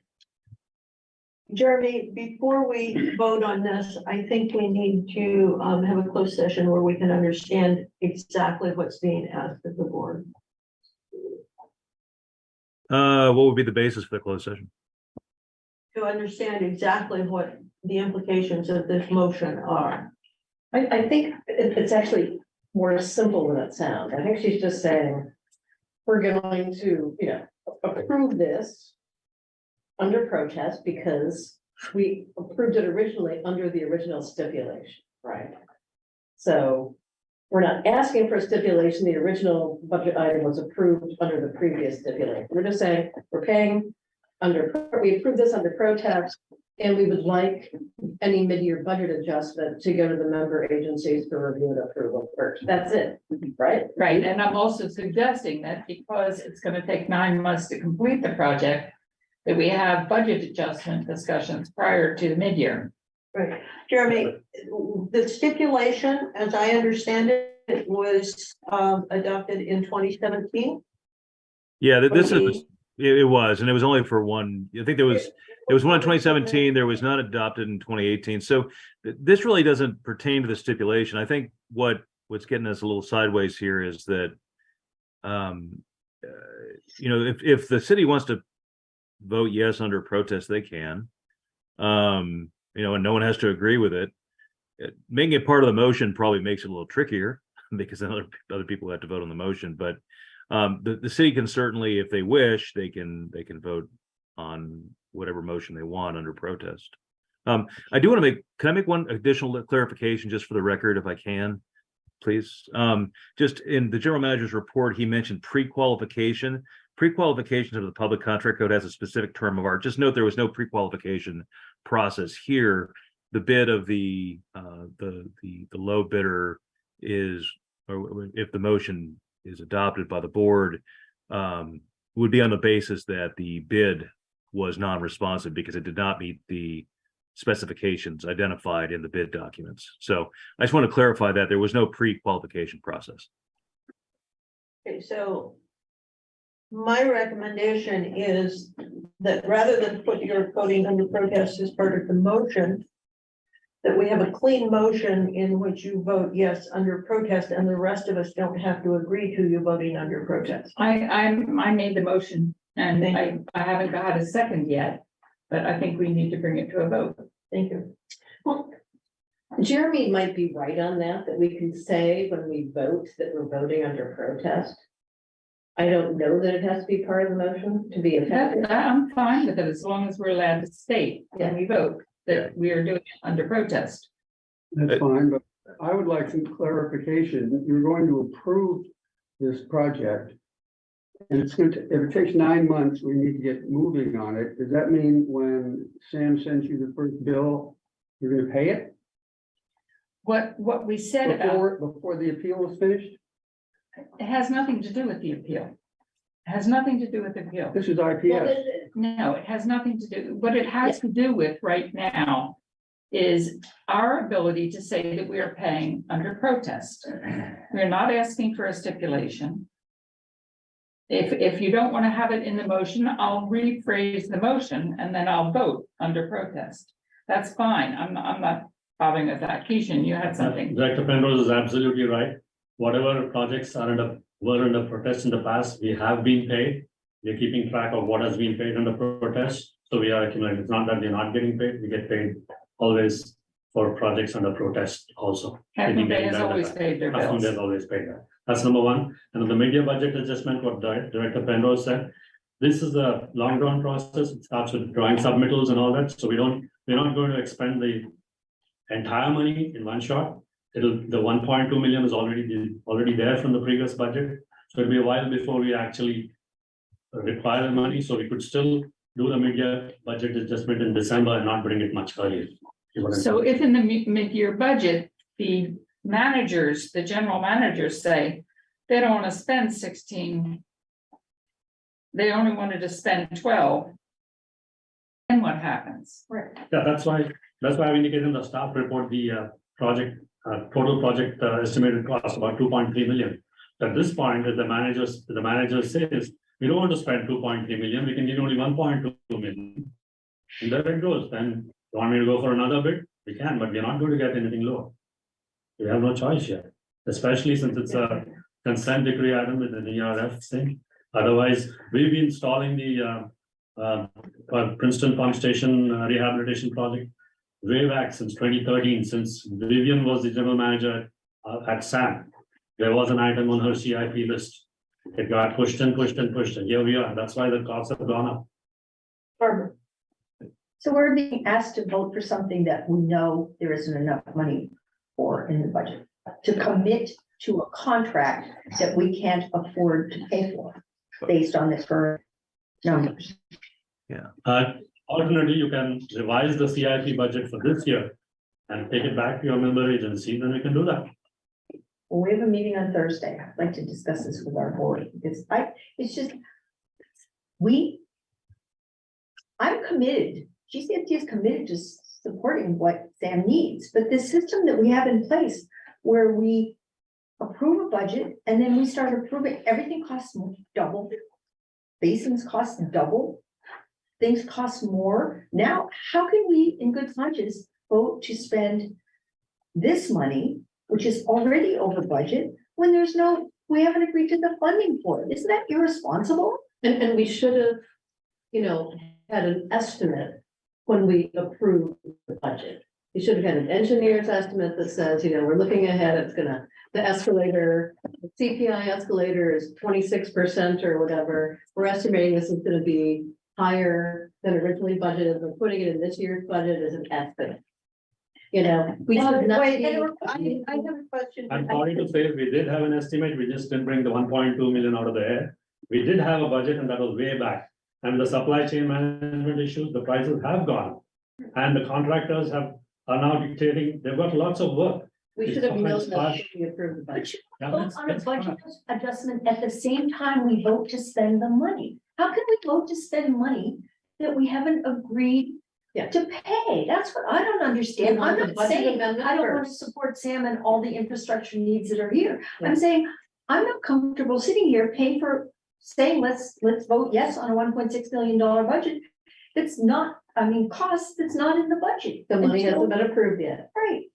Speaker 1: Jeremy, before we vote on this, I think we need to have a closed session where we can understand exactly what's being asked of the board.
Speaker 11: What would be the basis for the closed session?
Speaker 1: To understand exactly what the implications of this motion are.
Speaker 5: I think it's actually more simple than it sounds. I think she's just saying, we're going to, approve this under protest because we approved it originally under the original stipulation, right? So we're not asking for a stipulation. The original budget item was approved under the previous stipulation. We're just saying we're paying we approved this under protest, and we would like any mid-year budget adjustment to go to the member agencies for review and approval first. That's it, right?
Speaker 4: Right, and I'm also suggesting that because it's gonna take 9 months to complete the project, that we have budget adjustment discussions prior to mid-year.
Speaker 1: Right. Jeremy, the stipulation, as I understand it, was adopted in 2017.
Speaker 11: Yeah, this is, it was, and it was only for one, I think there was one in 2017, there was none adopted in 2018. So this really doesn't pertain to the stipulation. I think what's getting us a little sideways here is that, if the city wants to vote yes under protest, they can. And no one has to agree with it. Making it part of the motion probably makes it a little trickier because then other people have to vote on the motion. But the city can certainly, if they wish, they can vote on whatever motion they want under protest. I do want to can I make one additional clarification just for the record, if I can, please? Just in the general manager's report, he mentioned pre-qualification. Pre-qualification of the public contract code has a specific term of art. Just note there was no pre-qualification process here. The bid of the low bidder is, or if the motion is adopted by the board, would be on the basis that the bid was non-responsive because it did not meet the specifications identified in the bid documents. So I just want to clarify that there was no pre-qualification process.
Speaker 1: Okay, so my recommendation is that rather than put your voting under protest as part of the motion, that we have a clean motion in which you vote yes under protest and the rest of us don't have to agree to you voting under protest.
Speaker 4: I made the motion and
Speaker 1: Thank
Speaker 4: I haven't got a second yet, but I think we need to bring it to a vote.
Speaker 1: Thank you.
Speaker 5: Well, Jeremy might be right on that we can say when we vote that we're voting under protest. I don't know that it has to be part of the motion to be effective.
Speaker 4: I'm fine with it as long as we're allowed to state when we vote that we are doing it under protest.
Speaker 9: That's fine, but I would like some clarification. You're going to approve this project. And it's going to, if it takes 9 months, we need to get moving on it. Does that mean when Sam sends you the first bill, you're going to pay it?
Speaker 4: What we said about,
Speaker 9: Before the appeal is finished?
Speaker 4: it has nothing to do with the appeal. It has nothing to do with the appeal.
Speaker 9: This is
Speaker 5: Well,
Speaker 9: IPS.
Speaker 4: No, it has nothing to do, what it has to do with right now is our ability to say that we are paying under protest. We're not asking for a stipulation. If you don't want to have it in the motion, I'll rephrase the motion and then I'll vote under protest. That's fine. I'm not bothering with that. Keishan, you had something.
Speaker 2: Director Penrose is absolutely right. Whatever projects were under protest in the past, we have been paid. We're keeping track of what has been paid under protest. So we are accumulating. It's not that we're not getting paid. We get paid always for projects under protest also.
Speaker 4: Halfmoon Bay has always paid their
Speaker 2: Halfmoon
Speaker 4: bills.
Speaker 2: Bay has always paid that. That's number one. And the media budget adjustment, what Director Penrose said, this is a long drawn process. It starts with drawing submittals and all that. So we're not going to expend the entire money in one shot. The 1.2 million is already there from the previous budget. So it'll be a while before we actually require the money. So we could still do the media budget adjustment in December and not bring it much earlier.
Speaker 4: So if in the mid-year budget, the managers, the general managers say they don't want to spend 16, they only wanted to spend 12, then what happens?
Speaker 1: Right.
Speaker 2: Yeah, that's why we indicated in the staff report, the total project estimated cost about 2.3 million. At this point, if the manager says we don't want to spend 2.3 million, we can need only 1.2 million. And there it goes, then, you want me to go for another bid? We can, but we're not going to get anything lower. We have no choice here, especially since it's a consent decree item with an ERF thing. Otherwise, we've been installing the Princeton Pump Station rehabilitation project way back since 2013, since Vivian was the general manager at SAM. There was an item on her CIP list. It got pushed and pushed and pushed, and here we are. That's why the costs have gone up.
Speaker 1: Barbara,
Speaker 6: So we're being asked to vote for something that we know there isn't enough money for in the budget, to commit to a contract that we can't afford to pay for based on the current numbers.
Speaker 2: Alternatively, you can revise the CIP budget for this year and take it back to your member agency, then we can do that.
Speaker 6: Well, we have a meeting on Thursday. I'd like to discuss this with our board, because it's just, I'm committed, GCFT is committed to supporting what Sam needs, but the system that we have in place where we approve a budget and then we start approving, everything costs double. Basins cost double. Things cost more. Now, how can we, in good conscience, vote to spend this money, which is already over budget, when we haven't agreed to the funding for it? Isn't that irresponsible?
Speaker 5: And we should have, had an estimate when we approved the budget. We should have had an engineer's estimate that says, we're looking ahead, the escalator, the CPI escalator is 26% or whatever. We're estimating this is gonna be higher than originally budgeted. We're putting it in this year's budget as an estimate. We should not.
Speaker 1: wait, I have a question.
Speaker 2: I'm sorry to say, we did have an estimate, we just didn't bring the 1.2 million out of the air. We did have a budget and that was way back. And the supply chain management issues, the prices have gone up. And the contractors are now dictating, they've got lots of work.
Speaker 5: We should have known that when we approved the budget.
Speaker 2: Yeah,
Speaker 6: Vote on a budget adjustment at the same time we vote to spend the money. How can we vote to spend money that we haven't agreed to pay? That's what I don't understand.
Speaker 5: We want
Speaker 6: I'm
Speaker 5: the
Speaker 6: not
Speaker 5: budget
Speaker 6: saying
Speaker 5: amendment
Speaker 6: I don't want to
Speaker 5: first.
Speaker 6: support Sam and all the infrastructure needs that are here.
Speaker 5: Yeah.
Speaker 6: I'm saying I'm not comfortable sitting here paying for, saying let's vote yes on a $1.6 million budget. It's not, cost that's not in the budget.
Speaker 5: The money
Speaker 6: Until-
Speaker 5: hasn't been approved yet.
Speaker 6: Right.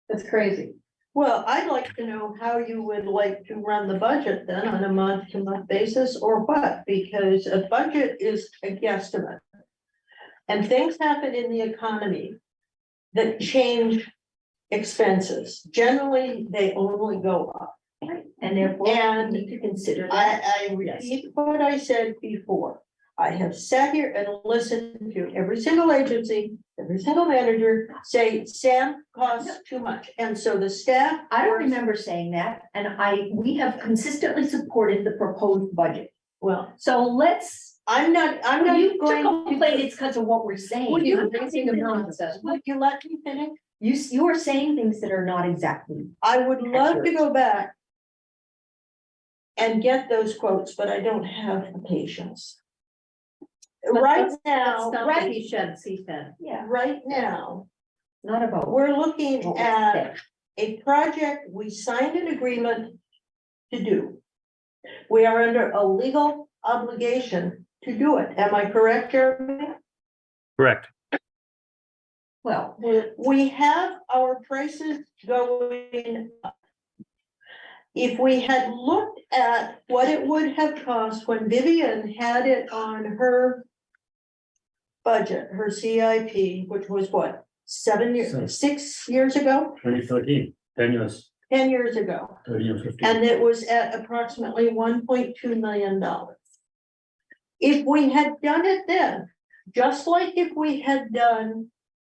Speaker 5: That's crazy.
Speaker 1: Well, I'd like to know how you would like to run the budget then on a month-to-month basis or what, because a budget is a guesstimate. And things happen in the economy that change expenses. Generally, they only go up.
Speaker 6: And therefore,
Speaker 1: And
Speaker 6: we need to consider that.
Speaker 1: I repeat what I said before. I have sat here and listened to every single agency, every single manager say Sam costs too much. And so the staff.
Speaker 6: I don't remember saying that, and we have consistently supported the proposed budget.
Speaker 1: Well,
Speaker 6: So let's,
Speaker 1: I'm not
Speaker 6: you
Speaker 1: going
Speaker 6: to complain,
Speaker 1: to.
Speaker 6: it's because of what we're saying.
Speaker 1: Would
Speaker 5: You're
Speaker 1: you
Speaker 5: raising the nonsense.
Speaker 1: Would you let me finish?
Speaker 6: You are saying things that are not exactly.
Speaker 1: I would love to go back and get those quotes, but I don't have the patience. Right now,
Speaker 5: Right. He shed, he said.
Speaker 6: Yeah.
Speaker 1: right now,
Speaker 6: Not about.
Speaker 1: we're looking
Speaker 6: what we
Speaker 1: at
Speaker 6: said.
Speaker 1: a project we signed an agreement to do. We are under a legal obligation to do it. Am I correct, Jeremy?
Speaker 11: Correct.
Speaker 6: Well,
Speaker 1: We have our prices going up. If we had looked at what it would have cost when Vivian had it on her budget, her CIP, which was what, 6 years ago,
Speaker 2: 2013, 10 years,
Speaker 1: 10 years ago.
Speaker 2: 30 or 50.
Speaker 1: And it was at approximately $1.2 million. If we had done it then, just like if we had done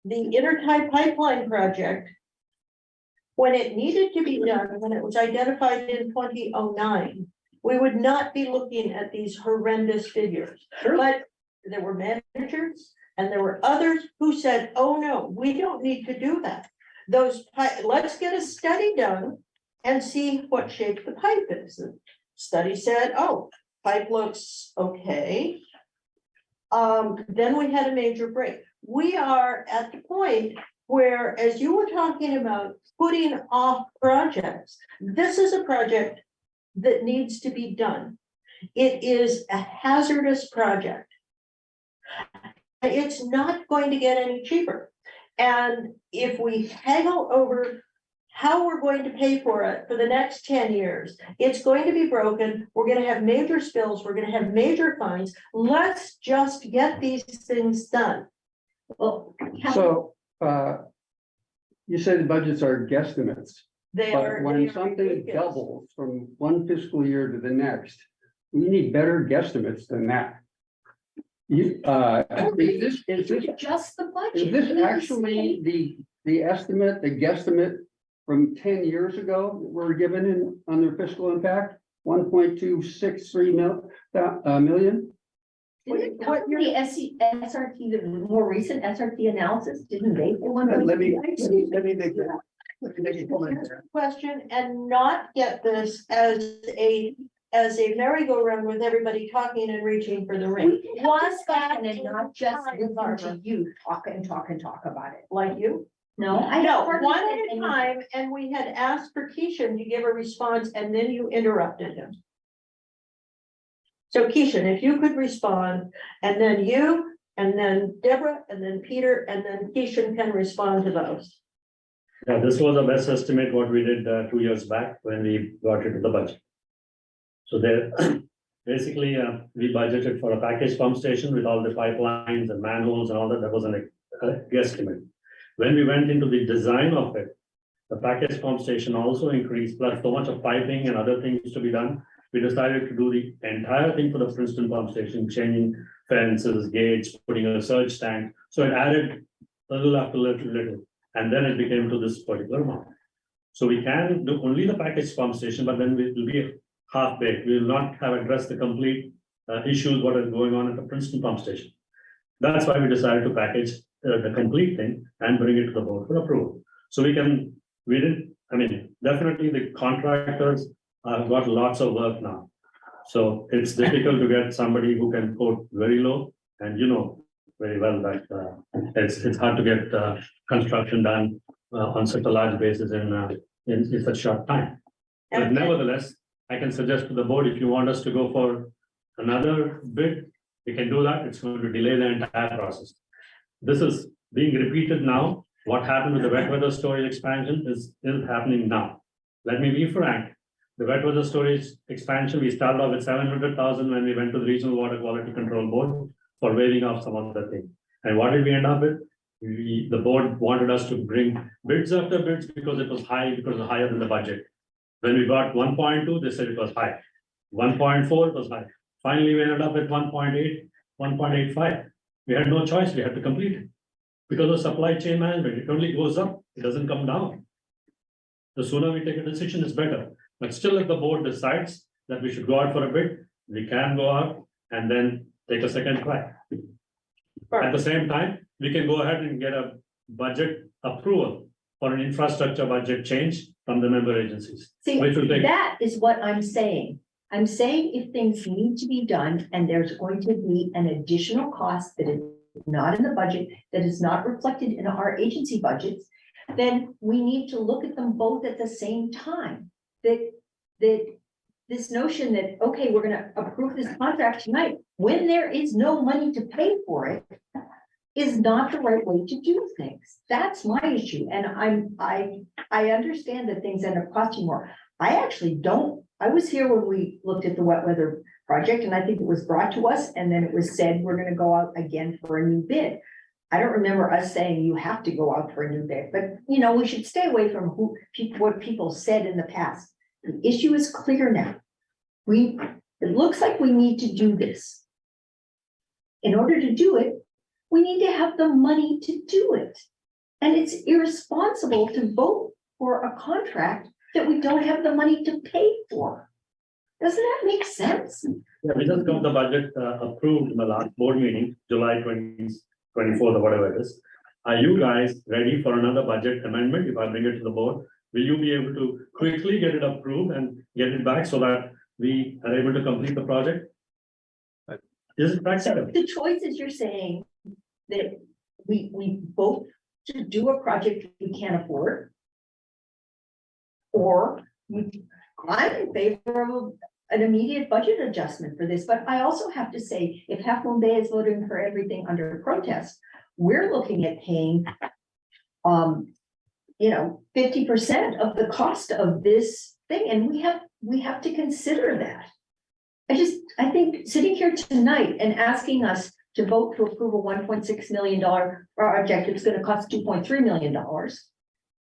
Speaker 1: the intertie pipeline project, when it needed to be done, when it was identified in 2009, we would not be looking at these horrendous figures. But there were managers and there were others who said, oh no, we don't need to do that. Let's get a study done and see what shape the pipe is. The study said, oh, pipe looks okay. Then we had a major break. We are at the point where, as you were talking about putting off projects, this is a project that needs to be done. It is a hazardous project. It's not going to get any cheaper. And if we haggle over how we're going to pay for it for the next 10 years, it's going to be broken. We're going to have major spills. We're going to have major fines. Let's just get these things done.
Speaker 6: Well,
Speaker 9: So, you say the budgets are guesstimates,
Speaker 1: They
Speaker 9: but
Speaker 1: are.
Speaker 9: when
Speaker 1: they are
Speaker 9: something
Speaker 1: ridiculous.
Speaker 9: doubles from one fiscal year to the next, we need better guesstimates than that. You, is this
Speaker 6: just the budget.
Speaker 9: Is this actually the estimate, the guesstimate from 10 years ago that we're given in under fiscal impact? 1.263 million?
Speaker 6: Didn't the SRT, the more recent SRT analysis, didn't they?
Speaker 10: Let me make a comment there.
Speaker 1: Question and not get this as a merry-go-round with everybody talking and reaching for the ring.
Speaker 6: We can have discussion and not just listen to you talk about it.
Speaker 1: Like you?
Speaker 6: No, I
Speaker 1: No,
Speaker 6: don't.
Speaker 1: one at a time, and we had asked for Keishan to give a response, and then you interrupted him. So Keishan, if you could respond, and then you, and then Deborah, and then Peter, and then Keishan can respond to those.
Speaker 2: Yeah, this was the best estimate what we did 2 years back when we got into the budget. So there, basically, we budgeted for a package pump station with all the pipelines and manholes and all that. That was a guesstimate. When we went into the design of it, the package pump station also increased, plus so much of piping and other things to be done. We decided to do the entire thing for the Princeton pump station, changing fences, gates, putting a surge tank. So it added little after little, and then it became to this particular amount. So we can do only the package pump station, but then it will be half-baked. We will not have addressed the complete issues what is going on at the Princeton pump station. That's why we decided to package the complete thing and bring it to the board for approval. So definitely the contractors got lots of work now. So it's difficult to get somebody who can quote very low, and you know very well that it's hard to get construction done on such a large basis in such a short time. But nevertheless, I can suggest to the board, if you want us to go for another bid, we can do that. It's going to delay the entire process. This is being repeated now. What happened with the wet weather storage expansion is happening now. Let me be frank. The wet weather storage expansion, we started off with 700,000 when we went to the Regional Water Quality Control Board for waiving off some of the things. And what did we end up with? The board wanted us to bring bids after bids because it was high, because it was higher than the budget. When we got 1.2, they said it was high. 1.4 was high. Finally, we ended up at 1.8, 1.85. We had no choice. We had to complete it. Because of supply chain management, it only goes up. It doesn't come down. The sooner we take a decision, it's better. But still, if the board decides that we should go out for a bid, we can go out and then take a second try. At the same time, we can go ahead and get a budget approval for an infrastructure budget change from the member agencies.
Speaker 6: See,
Speaker 2: which will take.
Speaker 6: that is what I'm saying. I'm saying if things need to be done and there's going to be an additional cost that is not in the budget, that is not reflected in our agency budgets, then we need to look at them both at the same time. That this notion that, okay, we're gonna approve this contract tonight, when there is no money to pay for it, is not the right way to do things. That's my issue. And I understand that things end up costing more. I actually don't. I was here when we looked at the wet weather project, and I think it was brought to us, and then it was said, we're gonna go out again for a new bid. I don't remember us saying you have to go out for a new bid, but you know, we should stay away from what people said in the past. The issue is clear now. It looks like we need to do this. In order to do it, we need to have the money to do it. And it's irresponsible to vote for a contract that we don't have the money to pay for. Doesn't that make sense?
Speaker 2: Yeah, we just got the budget approved in the last board meeting, July 24th or whatever it is. Are you guys ready for another budget amendment? If I bring it to the board, will you be able to quickly get it approved and get it back so that we are able to complete the project? Is it
Speaker 6: So
Speaker 2: practical?
Speaker 6: the choice is you're saying that we vote to do a project we can't afford. Or I'm in favor an immediate budget adjustment for this, but I also have to say, if Half Moon Bay is voting for everything under protest, we're looking at paying 50% of the cost of this thing, and we have to consider that. I think sitting here tonight and asking us to vote to approve a $1.6 million project, it's gonna cost $2.3 million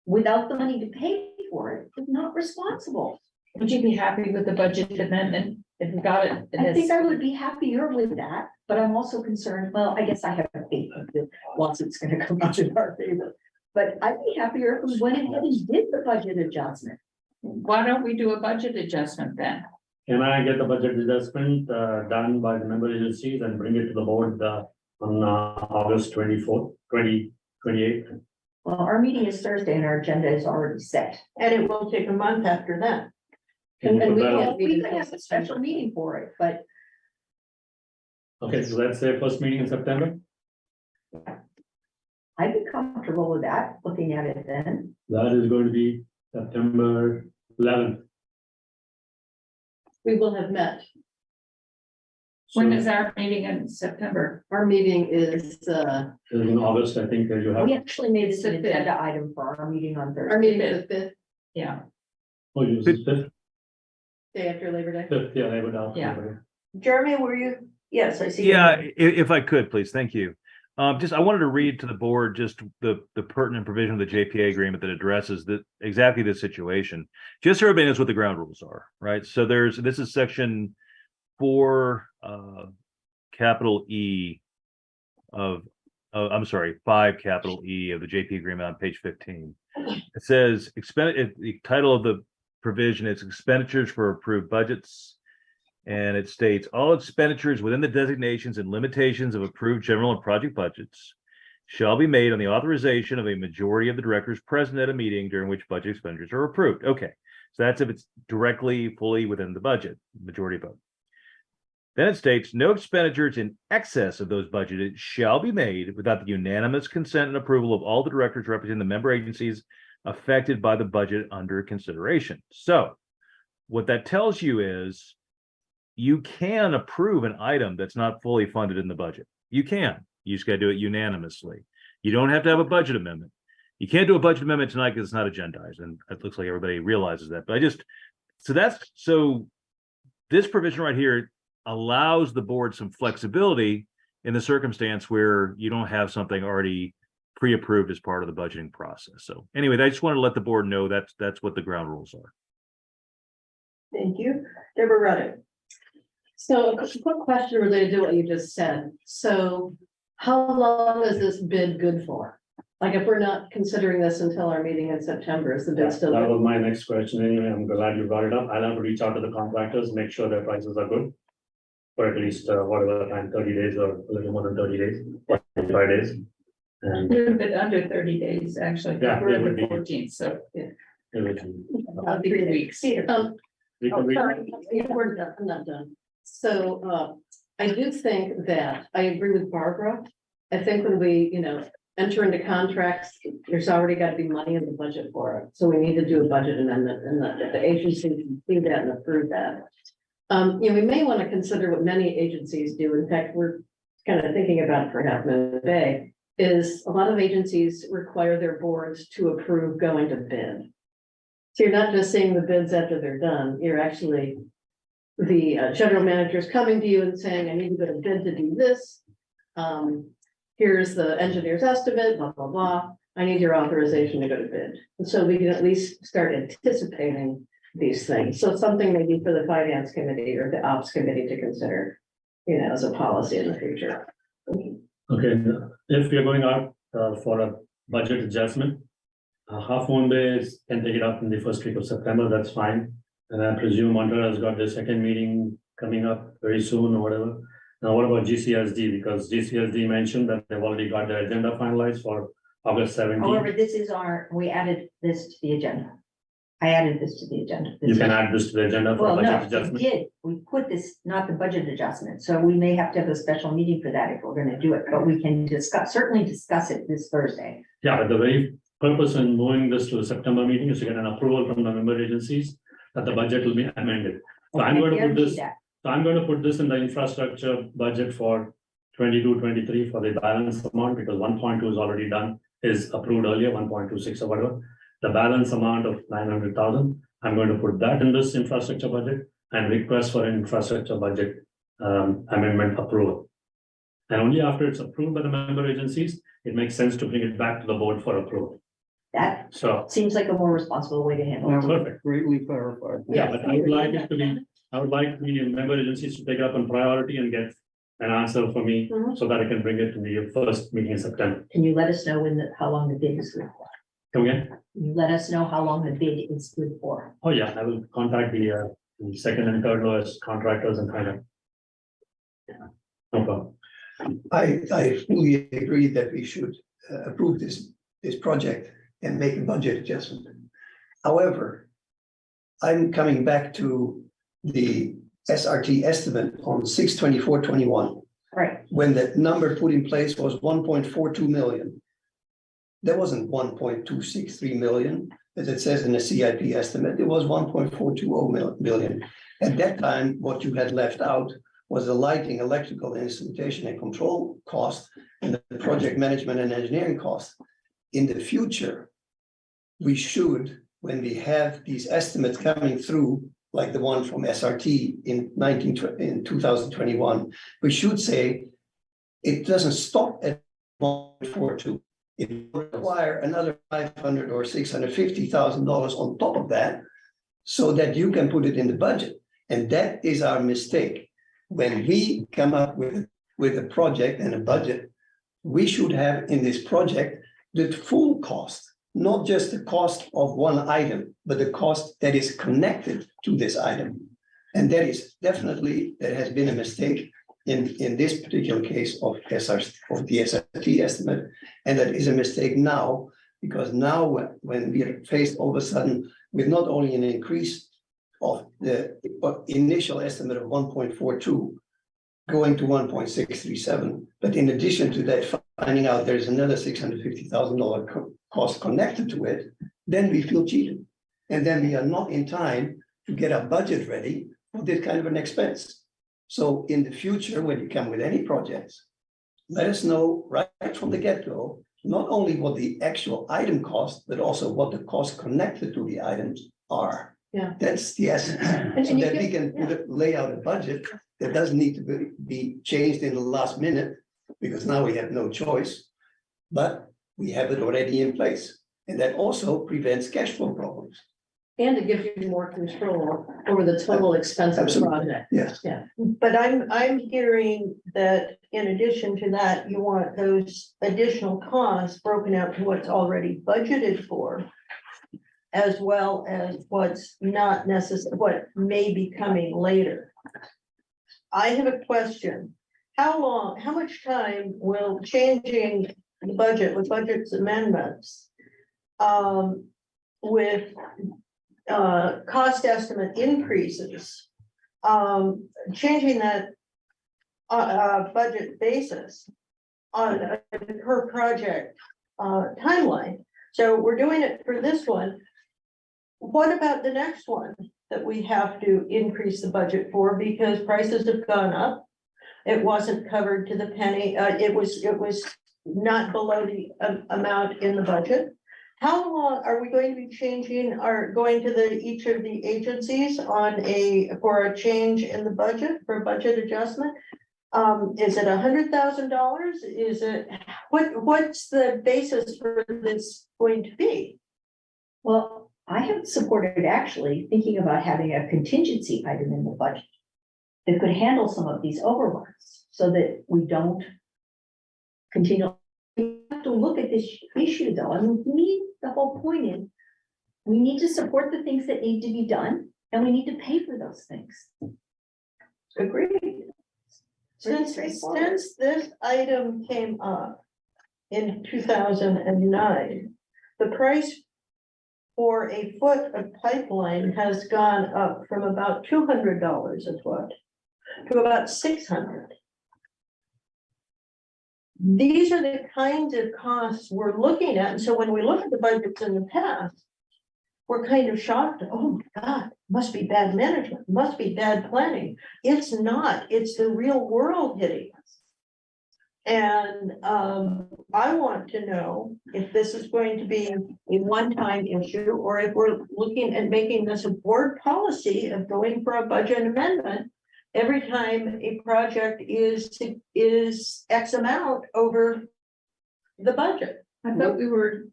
Speaker 6: without the money to pay for it, is not responsible.
Speaker 4: Would you be happy with the budget amendment if we got it?
Speaker 6: I think I would be happier with that, but I'm also concerned, well, I guess I have faith that the lawsuit's gonna come out in our favor. But I'd be happier if we went ahead and did the budget adjustment.
Speaker 4: Why don't we do a budget adjustment then?
Speaker 2: Can I get the budget adjustment done by the member agencies and bring it to the board on August 24th, 2028?
Speaker 6: Well, our meeting is Thursday and our agenda is already set.
Speaker 1: And it will take a month after that.
Speaker 2: Can you
Speaker 6: And
Speaker 2: put
Speaker 6: we
Speaker 2: that on?
Speaker 6: could have a special meeting for it, but
Speaker 2: Okay, so let's say first meeting in September.
Speaker 6: I'd be comfortable with that, looking at it then.
Speaker 2: That is going to be September 11th.
Speaker 5: We will have met.
Speaker 4: When
Speaker 2: So,
Speaker 4: is our meeting in September?
Speaker 5: Our meeting is,
Speaker 2: in August, I think that you have.
Speaker 6: We actually made this an
Speaker 4: It's the fifth.
Speaker 6: agenda item for our meeting on Thursday.
Speaker 5: our meeting is the fifth
Speaker 4: Yeah,
Speaker 2: Oh, you said fifth,
Speaker 5: day after Labor Day.
Speaker 2: yeah, I would have.
Speaker 4: Yeah.
Speaker 1: Jeremy, were you? Yes, I see.
Speaker 11: Yeah, if I could, please, thank you. Just, I wanted to read to the board just the pertinent provision of the JPA agreement that addresses exactly this situation. Just so everybody knows what the ground rules are, right? So this is section 4, capital E of, I'm sorry, 5 capital E of the JP agreement on page 15. It says, the title of the provision is expenditures for approved budgets. And it states all expenditures within the designations and limitations of approved general and project budgets shall be made on the authorization of a majority of the directors present at a meeting during which budget expenditures are approved. Okay, so that's if it's directly, fully within the budget, majority vote. Then it states no expenditures in excess of those budgeted shall be made without the unanimous consent and approval of all the directors representing the member agencies affected by the budget under consideration. So what that tells you is you can approve an item that's not fully funded in the budget. You can. You just got to do it unanimously. You don't have to have a budget amendment. You can't do a budget amendment tonight because it's not agendized, and it looks like everybody realizes that. But so this provision right here allows the board some flexibility in the circumstance where you don't have something already pre-approved as part of the budgeting process. So anyway, I just wanted to let the board know that's what the ground rules are.
Speaker 1: Thank you. Deborah Reddick.
Speaker 5: So a quick question related to what you just said. So how long is this bid good for? Like if we're not considering this until our meeting in September, is the bid still?
Speaker 2: That
Speaker 5: good?
Speaker 2: was my next question anyway. I'm glad you brought it up. I'll have to reach out to the contractors, make sure their prices are good. For at least whatever time, 30 days or a little more than 30 days, 45 days.
Speaker 4: a
Speaker 2: And
Speaker 4: little bit under 30 days, actually.
Speaker 2: Yeah,
Speaker 4: We're
Speaker 2: it would
Speaker 4: the
Speaker 2: be.
Speaker 4: 14th, so
Speaker 2: it would-
Speaker 4: about 3 weeks.
Speaker 2: we can reach-
Speaker 5: Sorry, we're done. I'm not done. So I do think that I agree with Barbara. I think when we, enter into contracts, there's already got to be money in the budget for it. So we need to do a budget amendment and the agency can see that and approve that. We may want to consider what many agencies do. In fact, we're kind of thinking about for Half Moon Bay is a lot of agencies require their boards to approve going to bid. So you're not just seeing the bids after they're done, you're actually, the general manager is coming to you and saying, I need to go to bid to do this. Here's the engineer's estimate, blah, blah, blah. I need your authorization to go to bid. And so we can at least start anticipating these things. So something maybe for the finance committee or the ops committee to consider, as a policy in the future.
Speaker 2: Okay, if we're going out for a budget adjustment, Half Moon Bay can take it up in the first week of September, that's fine. And I presume Montreal has got their second meeting coming up very soon or whatever. Now, what about GCSD? Because GCSD mentioned that they've already got their agenda finalized for August 17th.
Speaker 6: However, we added this to the agenda. I added this to the agenda.
Speaker 2: You can add this to the agenda for
Speaker 6: Well,
Speaker 2: budget
Speaker 6: no, we
Speaker 2: adjustment.
Speaker 6: did. We put this, not the budget adjustment. So we may have to have a special meeting for that if we're gonna do it, but we can certainly discuss it this Thursday.
Speaker 2: Yeah, but the very purpose in moving this to the September meeting is to get an approval from the member agencies that the budget will be amended. So I'm
Speaker 6: I
Speaker 2: going to put
Speaker 6: guarantee
Speaker 2: this,
Speaker 6: that.
Speaker 2: so I'm going to put this in the infrastructure budget for 22-23 for the balance amount, because 1.2 is already done, is approved earlier, 1.26 or whatever. The balance amount of 900,000, I'm going to put that in this infrastructure budget and request for an infrastructure budget amendment approval. And only after it's approved by the member agencies, it makes sense to bring it back to the board for approval.
Speaker 6: That
Speaker 2: So,
Speaker 6: seems like a more responsible way to handle
Speaker 9: That
Speaker 6: it.
Speaker 9: was
Speaker 2: perfect.
Speaker 9: greatly clarified.
Speaker 2: Yeah, but I would like it to be, I would like the member agencies to take it up on priority and get an answer for me
Speaker 5: Mhm.
Speaker 2: so that I can bring it to the first meeting in September.
Speaker 6: Can you let us know how long the bid is good for?
Speaker 2: Come again?
Speaker 6: Can you let us know how long the bid is good for?
Speaker 2: Oh, yeah, I will contact the second and third lowest contractors and find out. No problem.
Speaker 10: I fully agree that we should approve this project and make a budget adjustment. However, I'm coming back to the SRT estimate on 6/24/21.
Speaker 6: Right,
Speaker 10: When that number put in place was 1.42 million. There wasn't 1.263 million, as it says in the CIP estimate, it was 1.420 million. At that time, what you had left out was the lighting, electrical, instrumentation and control cost, and the project management and engineering cost. In the future, we should, when we have these estimates coming through, like the one from SRT in 2021, we should say it doesn't stop at 1.42. It will require another $500,000 or $650,000 on top of that, so that you can put it in the budget. And that is our mistake. When we come up with a project and a budget, we should have in this project the full cost, not just the cost of one item, but the cost that is connected to this item. And that is definitely, there has been a mistake in this particular case of the SRT estimate. And that is a mistake now, because now when we are faced all of a sudden with not only an increase of the initial estimate of 1.42 going to 1.637, but in addition to that, finding out there's another $650,000 cost connected to it, then we feel cheated. And then we are not in time to get our budget ready for this kind of an expense. So in the future, when you come with any projects, let us know right from the get-go, not only what the actual item cost, but also what the costs connected to the items are.
Speaker 5: Yeah.
Speaker 10: That's the essence, so
Speaker 5: you
Speaker 10: that we
Speaker 5: get-
Speaker 10: can lay out a budget that doesn't need to be changed in the last minute, because now we have no choice. But we have it already in place, and that also prevents cash flow problems.
Speaker 5: And it gives you more control over the total expense of the
Speaker 10: Absolutely.
Speaker 5: project.
Speaker 10: Yes.
Speaker 1: But I'm hearing that in addition to that, you want those additional costs broken out to what's already budgeted for, as well as what's not necessary, what may be coming later. I have a question. How much time will changing the budget with budgets amendments with cost estimate increases, changing that budget basis on a per project timeline? So we're doing it for this one. What about the next one that we have to increase the budget for because prices have gone up? It wasn't covered to the penny. It was not below the amount in the budget. How long are we going to be changing going to each of the agencies for a change in the budget, for a budget adjustment? Is it $100,000? Is it, what's the basis for this going to be?
Speaker 6: well, I have supported actually thinking about having a contingency item in the budget that could handle some of these overruns so that we don't continue. We have to look at this issue though, and the whole point is we need to support the things that need to be done and we need to pay for those things.
Speaker 1: Agreed. Since this item came up in 2009, the price for a foot of pipeline has gone up from about $200 a foot to about $600. These are the kinds of costs we're looking at. And so when we look at the budgets in the past, we're kind of shocked. Oh my God, must be bad management, must be bad planning. It's not, it's the real world hitting us. And I want to know if this is going to be a one-time issue, or if we're looking at making this a board policy of going for a budget amendment every time a project is X amount over the budget.
Speaker 4: I thought we were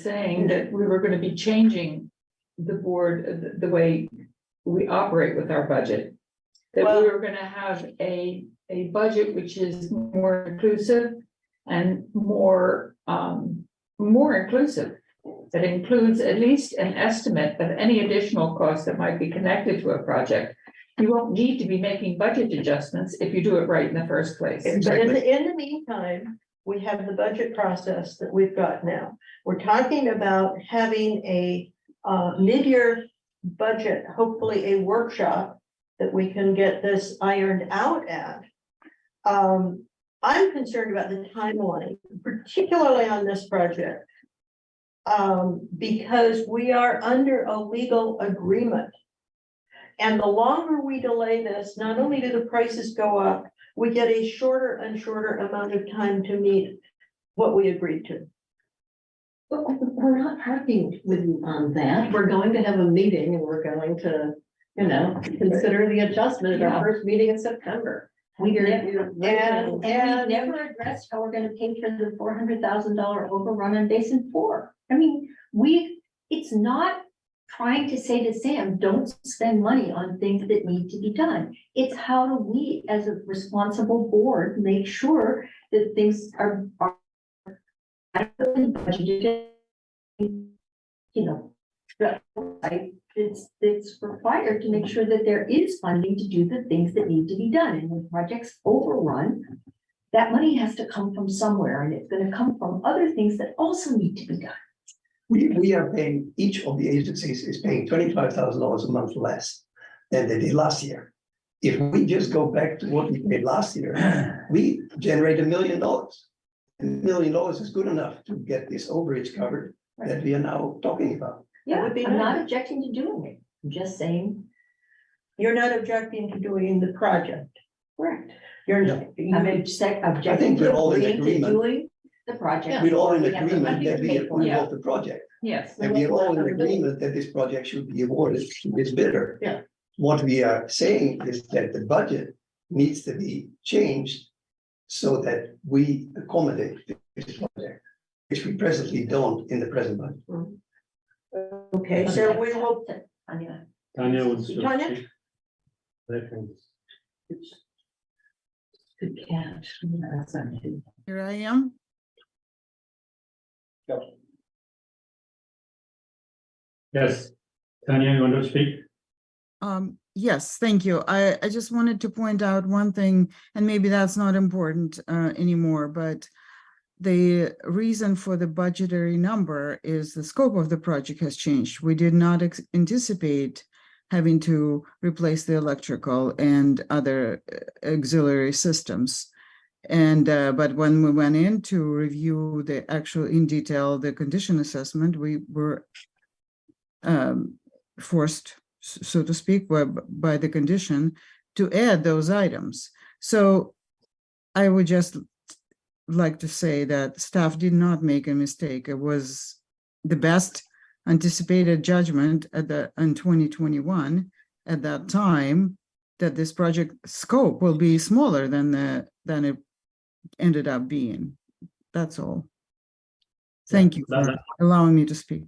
Speaker 4: saying that we were gonna be changing the board, the way we operate with our budget. That we were gonna have a budget which is more inclusive and more inclusive. That includes at least an estimate of any additional costs that might be connected to a project. You won't need to be making budget adjustments if you do it right in the first place.
Speaker 1: But in the meantime, we have the budget process that we've got now. We're talking about having a mid-year budget, hopefully a workshop that we can get this ironed out at. I'm concerned about the timeline, particularly on this project. Because we are under a legal agreement. And the longer we delay this, not only do the prices go up, we get a shorter and shorter amount of time to meet what we agreed to.
Speaker 5: But we're not arguing with you on that. We're going to have a meeting and we're going to, consider the adjustment at our first meeting in September.
Speaker 6: We
Speaker 5: You're-
Speaker 6: never,
Speaker 5: you're-
Speaker 6: and we never addressed how we're gonna pay for the $400,000 overrun on Basin 4. I mean, it's not trying to say to Sam, don't spend money on things that need to be done. It's how do we, as a responsible board, make sure that things are adequately budgeted, it's required to make sure that there is funding to do the things that need to be done. And when projects overrun, that money has to come from somewhere, and it's gonna come from other things that also need to be done.
Speaker 10: We are paying, each of the agencies is paying $25,000 a month less than they did last year. If we just go back to what we paid last year, we generate $1 million. $1 million is good enough to get this overage covered that we are now talking about.
Speaker 6: Yeah,
Speaker 1: would be
Speaker 6: I'm not
Speaker 1: nice.
Speaker 6: objecting to doing it. I'm just saying,
Speaker 1: You're not objecting to doing the project.
Speaker 6: correct.
Speaker 1: You're
Speaker 10: Yeah.
Speaker 1: not.
Speaker 6: I'm objecting
Speaker 10: we're
Speaker 6: to
Speaker 10: all in
Speaker 6: agreeing to
Speaker 10: agreement.
Speaker 6: doing the project.
Speaker 10: We're all in
Speaker 6: We have the
Speaker 10: agreement
Speaker 6: money
Speaker 10: that
Speaker 6: to
Speaker 10: we
Speaker 6: pay for
Speaker 10: approve
Speaker 6: it.
Speaker 10: of the project.
Speaker 4: Yes.
Speaker 10: And we are all in agreement that this project should be awarded to this bidder.
Speaker 1: Yeah.
Speaker 10: What we are saying is that the budget needs to be changed so that we accommodate this project, which we presently don't in the present budget.
Speaker 1: Okay, so we will,
Speaker 6: Tanya.
Speaker 2: Tanya would.
Speaker 1: Tanya?
Speaker 5: Good catch.
Speaker 12: Here I am.
Speaker 2: Yes, Tanya, you want to speak?
Speaker 12: Yes, thank you. I just wanted to point out one thing, and maybe that's not important anymore, but the reason for the budgetary number is the scope of the project has changed. We did not anticipate having to replace the electrical and other auxiliary systems. And but when we went in to review the actual in detail, the condition assessment, we were forced, so to speak, by the condition to add those items. So I would just like to say that staff did not make a mistake. It was the best anticipated judgment in 2021 at that time that this project scope will be smaller than it ended up being. That's all. Thank you for allowing me to speak.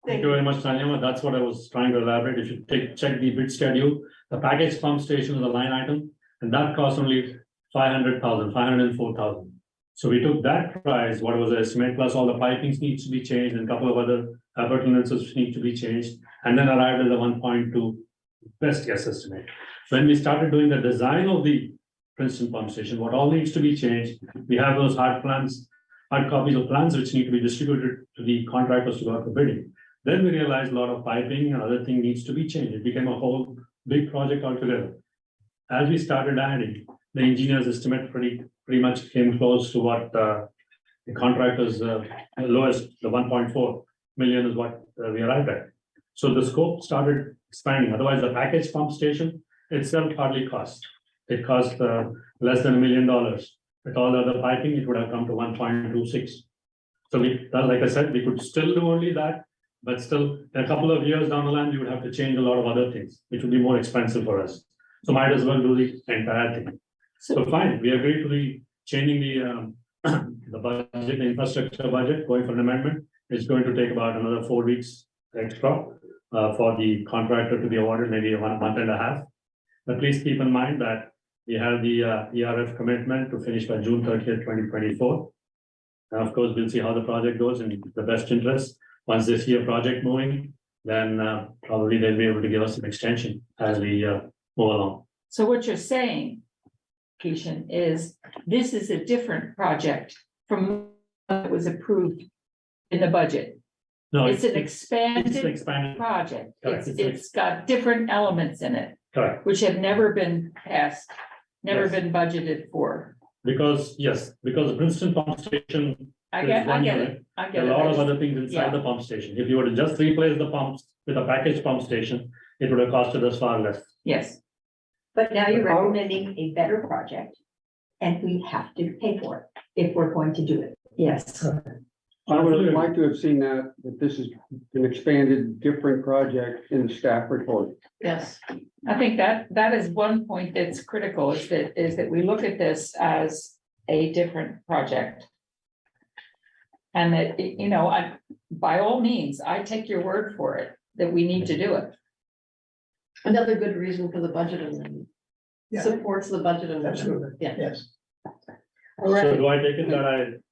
Speaker 2: Thank you very much, Tanya. That's what I was trying to elaborate. If you check the bid schedule, the package pump station is a line item, and that costs only 500,000, 504,000. So we took that price, what was the estimate, plus all the pipings needs to be changed and a couple of other appurtenances need to be changed, and then arrived at the 1.2 best guess estimate. When we started doing the design of the Princeton pump station, what all needs to be changed, we have those hard copies of plans which need to be distributed to the contractors to go out for bidding. Then we realized a lot of piping and other thing needs to be changed. It became a whole big project altogether. As we started adding, the engineer's estimate pretty much came close to what the contractor's lowest, the 1.4 million is what we arrived at. So the scope started expanding. Otherwise, the package pump station itself hardly cost. It cost less than $1 million. With all the other piping, it would have come to 1.26. So we, like I said, we could still do only that, but still in a couple of years down the line, we would have to change a lot of other things, which would be more expensive for us. So might as well do the entire thing. So fine, we agree to the changing the budget, the infrastructure budget, going for an amendment. It's going to take about another 4 weeks extra for the contractor to be awarded, maybe 1 month and a half. But please keep in mind that we have the ERF commitment to finish by June 30th, 2024. And of course, we'll see how the project goes in the best interest. Once they see a project moving, then probably they'll be able to give us an extension as we move along.
Speaker 4: So what you're saying, Kishan, is this is a different project from what was approved in the budget.
Speaker 2: No,
Speaker 4: It's an
Speaker 2: it's
Speaker 4: expanded
Speaker 2: expanded.
Speaker 4: project.
Speaker 2: Correct.
Speaker 4: It's got different elements in it,
Speaker 2: Correct.
Speaker 4: which have never been passed, never
Speaker 2: Yes.
Speaker 4: been budgeted for.
Speaker 2: Because the Princeton pump station,
Speaker 4: I
Speaker 2: There
Speaker 4: get,
Speaker 2: is
Speaker 4: I
Speaker 2: one
Speaker 4: get
Speaker 2: unit.
Speaker 4: it, I
Speaker 2: there
Speaker 4: get
Speaker 2: are
Speaker 4: it.
Speaker 2: a lot
Speaker 4: I
Speaker 2: of
Speaker 4: just-
Speaker 2: other things inside
Speaker 4: yeah.
Speaker 2: the pump station. If you were to just replace the pumps with a package pump station, it would have costed us far less.
Speaker 4: Yes,
Speaker 6: But now you're
Speaker 9: But how-
Speaker 6: recommending a better project, and we have to pay for it if we're going to do it.
Speaker 4: yes.
Speaker 9: I would have liked to have seen that this is an expanded, different project in the staff report.
Speaker 5: Yes,
Speaker 4: I think that is one point that's critical, is that we look at this as a different project. And that, you know, by all means, I take your word for it, that we need to do it.
Speaker 5: another good reason for the budget amendment.
Speaker 10: Yeah.
Speaker 5: Supports the budget amendment.
Speaker 10: Absolutely.
Speaker 5: Yeah.
Speaker 10: Yes.
Speaker 5: All
Speaker 2: So
Speaker 5: right,
Speaker 2: do I take it that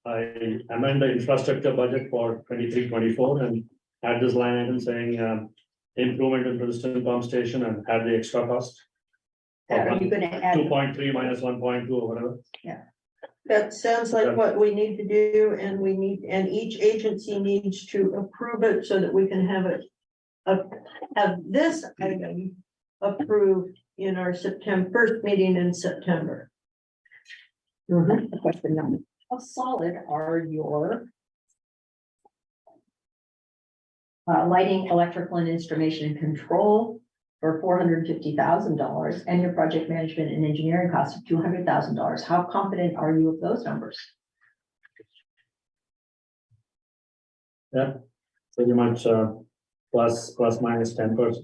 Speaker 2: I amend the infrastructure budget for 23-24 and add this line item saying improvement in Princeton pump station and add the extra cost?
Speaker 6: Are you gonna add?
Speaker 2: 2.3 minus 1.2 or whatever.
Speaker 1: That sounds like what we need to do, and each agency needs to approve it so that we can have it. Have this item approved in our first meeting in September.
Speaker 6: The question now, how solid are your lighting, electrical and instrumentation and control for $450,000 and your project management and engineering costs of $200,000? How confident are you of those numbers?
Speaker 2: Yeah, pretty much plus minus 10%.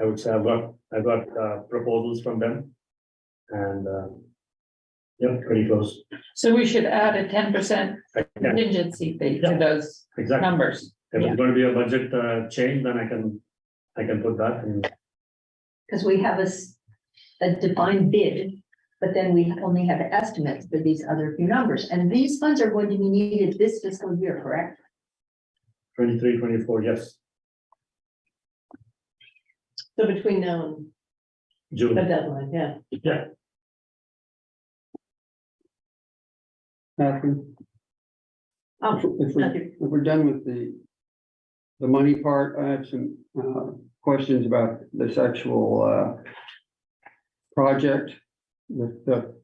Speaker 2: I would say I've got proposals from them. And yeah, pretty close.
Speaker 4: So we should add a 10%
Speaker 2: Yeah,
Speaker 4: contingency fee to
Speaker 2: Yeah.
Speaker 4: those
Speaker 2: exactly.
Speaker 4: numbers.
Speaker 2: If
Speaker 6: Yeah.
Speaker 2: it's going to be a budget change, then I can put that in.
Speaker 6: Because we have a defined bid, but then we only have estimates for these other few numbers. And these funds are going to be needed this fiscal year, correct?
Speaker 2: 23-24, yes,
Speaker 5: so between now and the
Speaker 2: June,
Speaker 5: deadline, yeah.
Speaker 2: yeah.
Speaker 9: Catherine, if
Speaker 5: Matthew.
Speaker 9: we're done with the money part, I have some questions about this actual project, the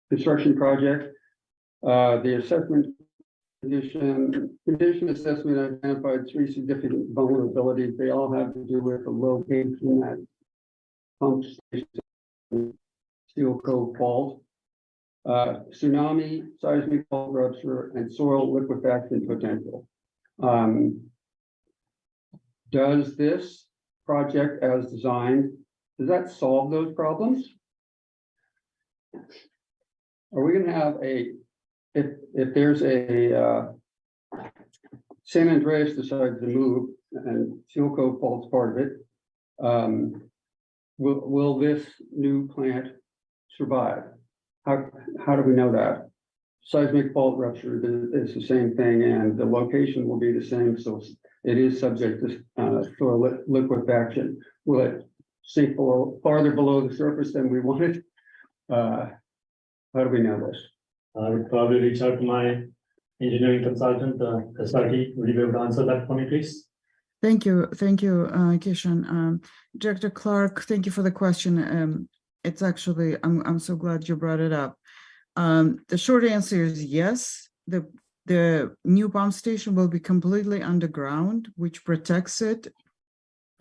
Speaker 9: construction project. The assessment condition assessment identified 3 significant vulnerabilities. They all have to do with the location at pump station, steel cove fault, tsunami, seismic fault rupture, and soil liquefaction potential. Does this project as designed, does that solve those problems? Are we gonna have if there's a San Andreas decides to move and Seal Cove Fault's part of it, will this new plant survive? How do we know that? Seismic fault rupture is the same thing, and the location will be the same, so it is subject to soil liquefaction. Will it sink farther below the surface than we wanted? How do we know this?
Speaker 2: I would probably reach out to my engineering consultant, SRT. Would you be able to answer that for me, please?
Speaker 12: Thank you, Kishan. Director Clark, thank you for the question. It's actually, I'm so glad you brought it up. The short answer is yes. The new pump station will be completely underground, which protects it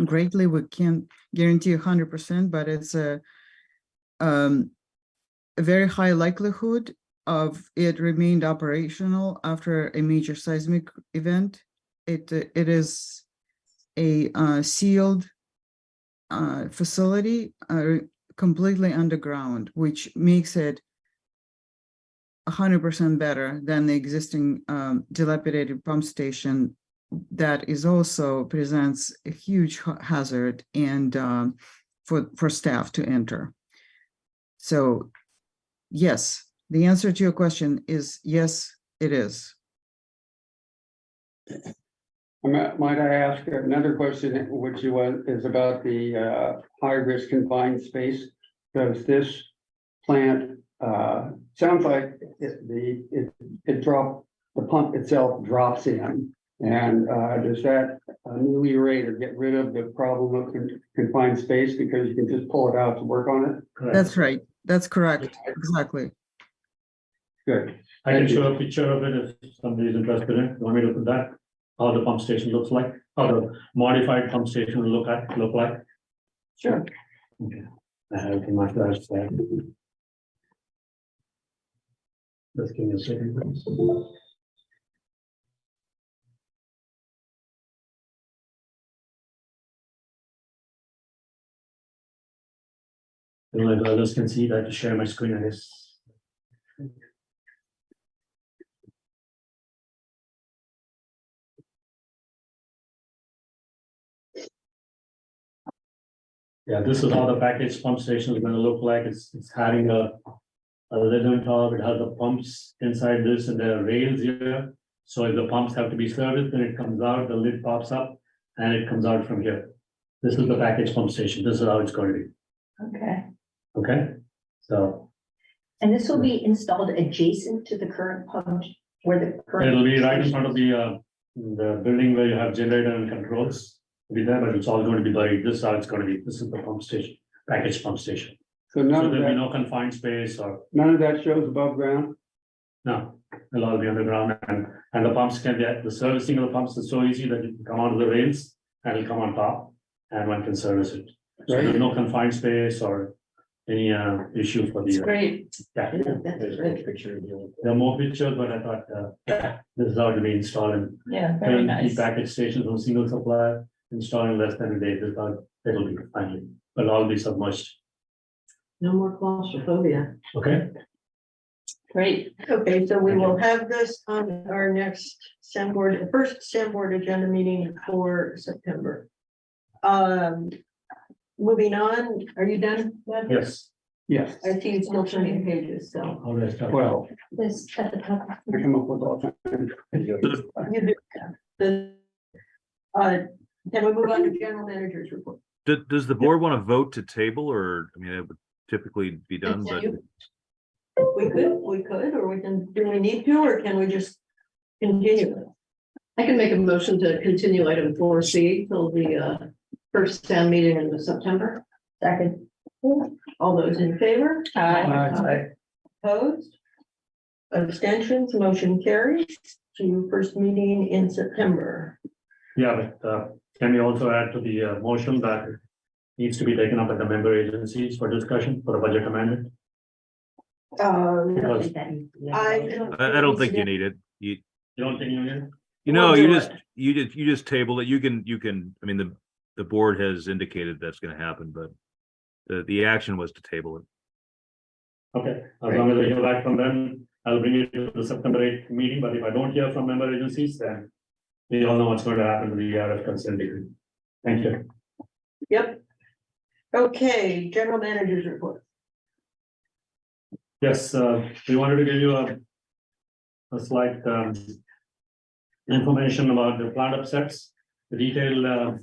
Speaker 12: greatly. We can't guarantee 100%, but it's a very high likelihood of it remained operational after a major seismic event. It is a sealed facility, completely underground, which makes it 100% better than the existing dilapidated pump station that is also presents a huge hazard and for staff to enter. So yes, the answer to your question is yes, it is.
Speaker 9: Might I ask another question, which is about the high-risk confined space? Does this plant, sounds like the pump itself drops in, and does that ameliorate or get rid of the problem of confined space because you can just pull it out to work on it?
Speaker 12: That's right. That's correct. Exactly.
Speaker 9: Good.
Speaker 2: I can show a picture of it if somebody is interested in it. You want me to put that? How the pump station looks like, how the modified pump station will look like?
Speaker 4: Sure.
Speaker 2: Okay. I have it in my flash there. Just give me a second, please. Like others can see that, to share my screen, I guess. Yeah, this is how the package pump station is going to look like. It's having a lid on top. It has the pumps inside this, and there are rails here. So if the pumps have to be serviced, then it comes out, the lid pops up, and it comes out from here. This is the package pump station. This is how it's going to be.
Speaker 6: Okay.
Speaker 2: Okay, so
Speaker 6: And this will be installed adjacent to the current pump where the current.
Speaker 2: it'll be right in front of the building where you have generator and controls. It'll be there, but it's all going to be buried. This is how it's going to be. This is the pump station, package pump station.
Speaker 9: So
Speaker 2: So
Speaker 9: none
Speaker 2: there'll be
Speaker 9: of
Speaker 2: no confined space or,
Speaker 9: that shows above ground?
Speaker 2: no, it'll all be underground, and the pumps can be, the servicing of the pumps is so easy that you can come onto the rails and it'll come on top and one can service it. So there's no confined space or any issue for
Speaker 4: It's
Speaker 2: the.
Speaker 4: great.
Speaker 2: Yeah,
Speaker 5: That's great.
Speaker 2: there are more pictures, but I thought this is how to be installed and
Speaker 4: Yeah, very nice.
Speaker 2: package stations from single supplier, installed in less than a day. This is how it'll be finally, but all be submerged.
Speaker 1: No more claustrophobia.
Speaker 2: Okay,
Speaker 4: Great.
Speaker 1: Okay, so we will have this on our next SAM board, first SAM board agenda meeting for September. Moving on, are you done? Bud?
Speaker 2: yes.
Speaker 9: Yes.
Speaker 1: I see you still turning pages, so.
Speaker 2: How do I start?
Speaker 9: Well,
Speaker 6: This at the top.
Speaker 9: I come up with all kinds.
Speaker 1: You do. Can we move on to general manager's report?
Speaker 11: Does the board want to vote to table, or, I mean, it would typically be done, but
Speaker 1: We could, or we can, do we need to, or can we just continue?
Speaker 5: I can make a motion to continue item 4C till the first town meeting in September.
Speaker 6: Second.
Speaker 1: All those in favor?
Speaker 4: Aye.
Speaker 1: Opposed? Abstentions, motion carries to first meeting in September.
Speaker 2: Yeah, but can we also add to the motion that needs to be taken up at the member agencies for discussion for a budget amendment? Because
Speaker 11: I don't think you need it.
Speaker 2: you don't think you need?
Speaker 11: You know, you just table it. You can, I mean, the board has indicated that's gonna happen, but the action was to table it.
Speaker 2: Okay, as long as I hear back from them, I'll bring it to the September 8th meeting, but if I don't hear from member agencies, then we all know what's going to happen to the ERF consent decree. Thank you.
Speaker 1: Yep. Okay, general manager's report.
Speaker 2: Yes, we wanted to give you a slight information about the plant upsets. The detailed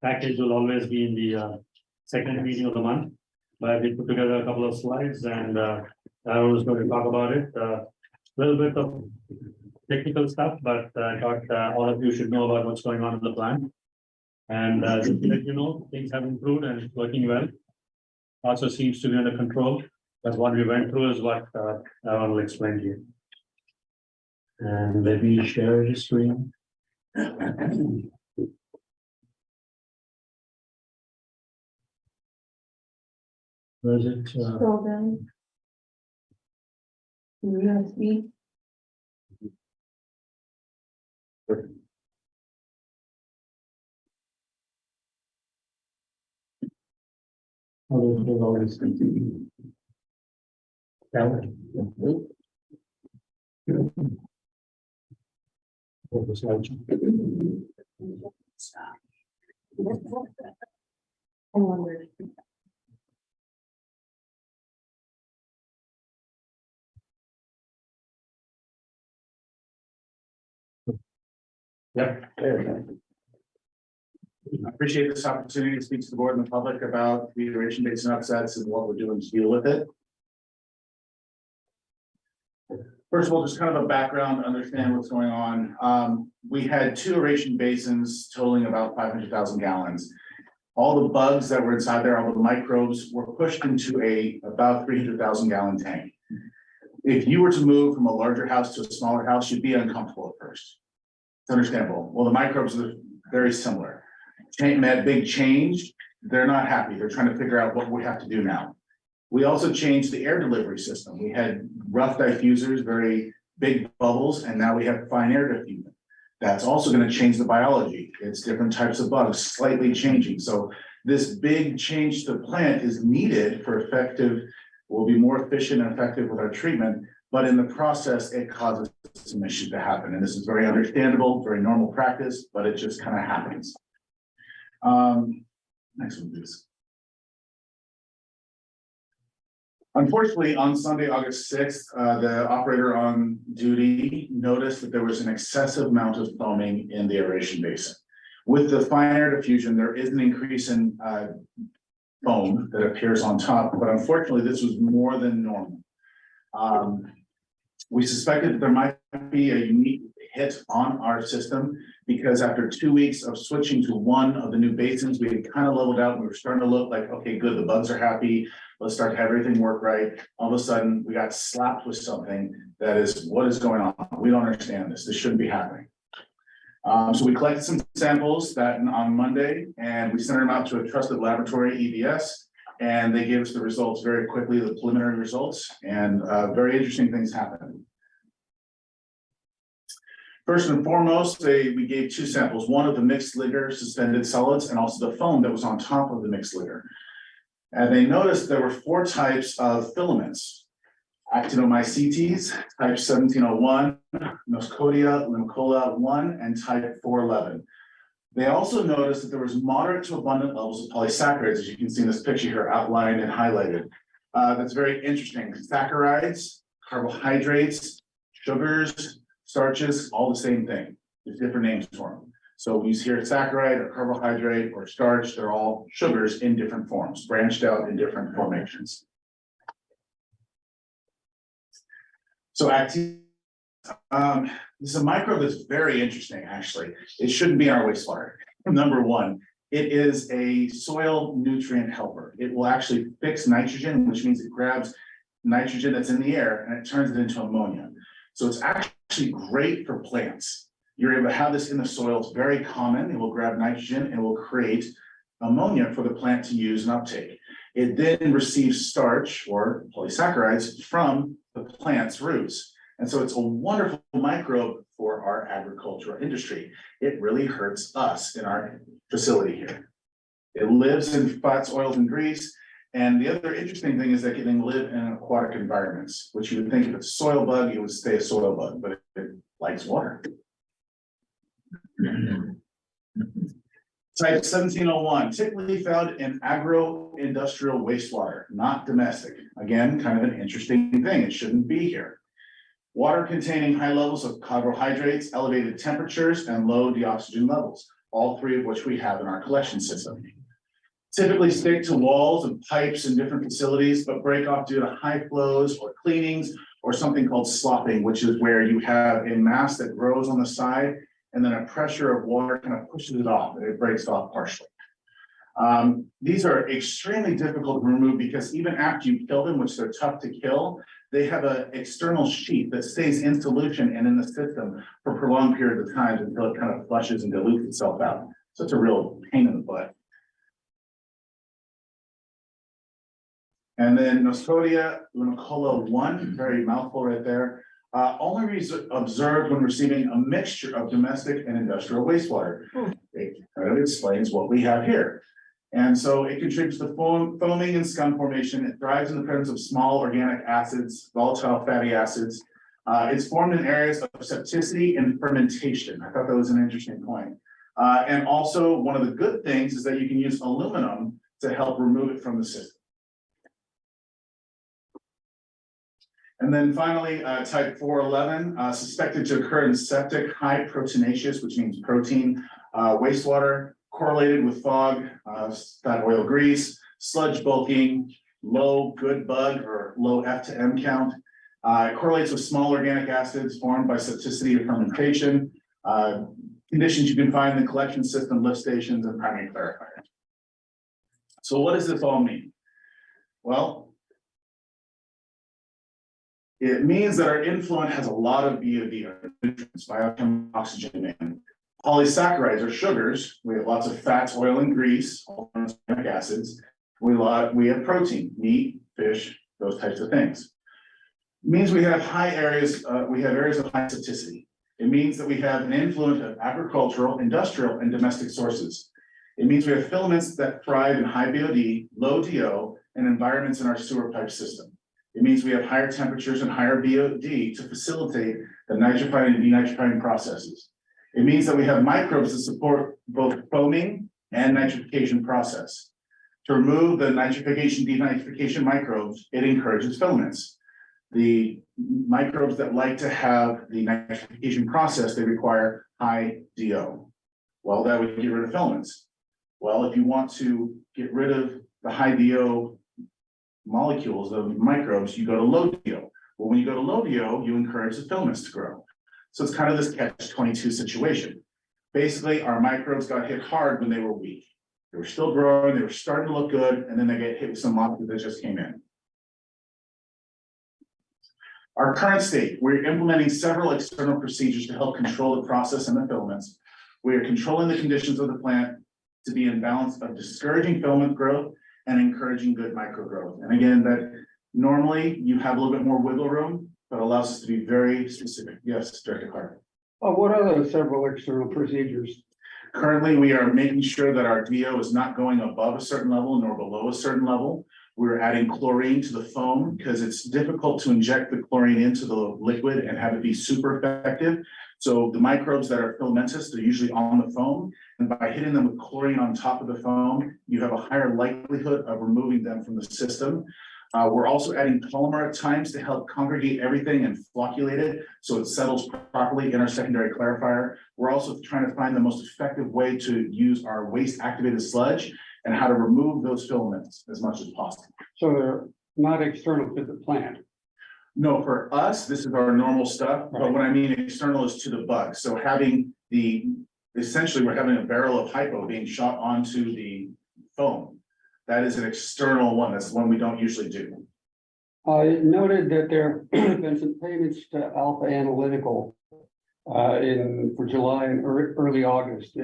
Speaker 2: package will always be in the second meeting of the month. But we put together a couple of slides and I was going to talk about it. A little bit of technical stuff, but I thought all of you should know about what's going on in the plant. And just to let you know, things have improved and it's working well. Also seems to be under control. That's what we went through is what I want to explain to you. And let me share the screen. Was it,
Speaker 1: Scroll down. USB.
Speaker 2: there's all these things.
Speaker 1: I wonder.
Speaker 2: Yep.
Speaker 13: I appreciate this opportunity to speak to the board and the public about the iteration based upsets and what we're doing to deal with it. First of all, just kind of a background to understand what's going on. We had 2 aeration basins totaling about 500,000 gallons. All the bugs that were inside there, all the microbes, were pushed into about 300,000 gallon tank. If you were to move from a larger house to a smaller house, you'd be uncomfortable at first. It's understandable. Well, the microbes are very similar. That big change, they're not happy. They're trying to figure out what we have to do now. We also changed the air delivery system. We had rough diffusers, very big bubbles, and now we have fine air diffusion. That's also going to change the biology. It's different types of bugs, slightly changing. So this big change to the plant is needed for effective, we'll be more efficient and effective with our treatment, but in the process, it causes some issues to happen. And this is very understandable, very normal practice, but it just kind of happens. Next one, please. Unfortunately, on Sunday, August 6th, the operator on duty noticed that there was an excessive amount of foaming in the aeration basin. With the fine air diffusion, there is an increase in foam that appears on top, but unfortunately, this was more than normal. We suspected that there might be a unique hit on our system because after 2 weeks of switching to one of the new basins, we had kind of leveled out and we were starting to look like, okay, good, the bugs are happy. Let's start to have everything work right. All of a sudden, we got slapped with something that is, what is going on? We don't understand this. This shouldn't be happening. So we collected some samples on Monday and we sent them out to a trusted laboratory, EBS, and they gave us the results very quickly, the preliminary results, and very interesting things happened. First and foremost, we gave 2 samples, one of the mixed liquor suspended solids and also the foam that was on top of the mixed liquor. And they noticed there were 4 types of filaments: actinomycetes, type 1701, Noskodia, Limcola 1, and type 411. They also noticed that there was moderate to abundant levels of polysaccharides, as you can see in this picture here, outlined and highlighted. That's very interesting. Saccharides, carbohydrates, sugars, starches, all the same thing. There's different names for them. So we use here saccharide or carbohydrate or starch, they're all sugars in different forms, branched out in different formations. So this is a microbe that's very interesting, actually. It shouldn't be in our wastewater. Number one, it is a soil nutrient helper. It will actually fix nitrogen, which means it grabs nitrogen that's in the air and it turns it into ammonia. So it's actually great for plants. You're able to have this in the soil. It's very common. It will grab nitrogen and will create ammonia for the plant to use and uptake. It then receives starch or polysaccharides from the plant's roots. And so it's a wonderful microbe for our agricultural industry. It really hurts us in our facility here. It lives in fats, oils, and grease. And the other interesting thing is that it can live in aquatic environments, which you would think if it's a soil bug, it would stay a soil bug, but it likes water. Type 1701, typically found in agro-industrial wastewater, not domestic. Again, kind of an interesting thing. It shouldn't be here. Water containing high levels of carbohydrates, elevated temperatures, and low deoxygen levels, all 3 of which we have in our collection system. Typically stick to walls and pipes in different facilities, but break off due to high flows or cleanings or something called slopping, which is where you have a mass that grows on the side and then a pressure of water kind of pushes it off and it breaks off partially. These are extremely difficult to remove because even after you kill them, which they're tough to kill, they have an external sheet that stays in solution and in the system for prolonged periods of time until it kind of flushes and dilutes itself out. So it's a real pain in the butt. And then Nosodia unicola 1, very mouthful right there. Only observed when receiving a mixture of domestic and industrial wastewater. It kind of explains what we have here. And so it contributes to foaming and scum formation. It thrives in the presence of small organic acids, volatile fatty acids. It's formed in areas of septicity and fermentation. I thought that was an interesting point. And also one of the good things is that you can use aluminum to help remove it from the system. And then finally, type 411, suspected to occur in septic high proteinaceous, which means protein, wastewater, correlated with fog, fat oil grease, sludge bulking, low good bug or low F to M count. It correlates with small organic acids formed by septicity or fermentation. Conditions you can find in the collection system, lift stations, and primary clarifiers. So what does this all mean? Well, it means that our influent has a lot of BOD, nutrients, biochemical oxygen demand. Polysaccharides or sugars, we have lots of fats, oil, and grease, all organic acids. We have protein, meat, fish, those types of things. It means we have areas of high septicity. It means that we have an influence of agricultural, industrial, and domestic sources. It means we have filaments that thrive in high BOD, low DO, and environments in our sewer pipe system. It means we have higher temperatures and higher BOD to facilitate the nitrifying and denitrifying processes. It means that we have microbes that support both foaming and nitrification process. To remove the nitrification, denitrification microbes, it encourages filaments. The microbes that like to have the nitrification process, they require high DO. Well, that would get rid of filaments. Well, if you want to get rid of the high DO molecules, the microbes, you go to low DO. Well, when you go to low DO, you encourage the filaments to grow. So it's kind of this catch-22 situation. Basically, our microbes got hit hard when they were weak. They were still growing, they were starting to look good, and then they get hit with some molecules that just came in. Our current state, we're implementing several external procedures to help control the process and the filaments. We are controlling the conditions of the plant to be in balance of discouraging filament growth and encouraging good microgrowth. And again, that normally you have a little bit more wiggle room, but allows us to be very specific. Yes, Director Clark.
Speaker 9: What are those several external procedures?
Speaker 13: Currently, we are making sure that our DO is not going above a certain level nor below a certain level. We're adding chlorine to the foam because it's difficult to inject the chlorine into the liquid and have it be super effective. So the microbes that are filamentous, they're usually on the foam. And by hitting them with chlorine on top of the foam, you have a higher likelihood of removing them from the system. We're also adding polymer at times to help congregate everything and flocculate it so it settles properly in our secondary clarifier. We're also trying to find the most effective way to use our waste activated sludge and how to remove those filaments as much as possible.
Speaker 9: So they're not external to the plant.
Speaker 13: No, for us, this is our normal stuff, but what I mean external is to the bug. So having essentially we're having a barrel of hypo being shot onto the foam. That is an external one. That's the one we don't usually do.
Speaker 9: I noted that there have been some payments to Alpha Analytical for July and early August.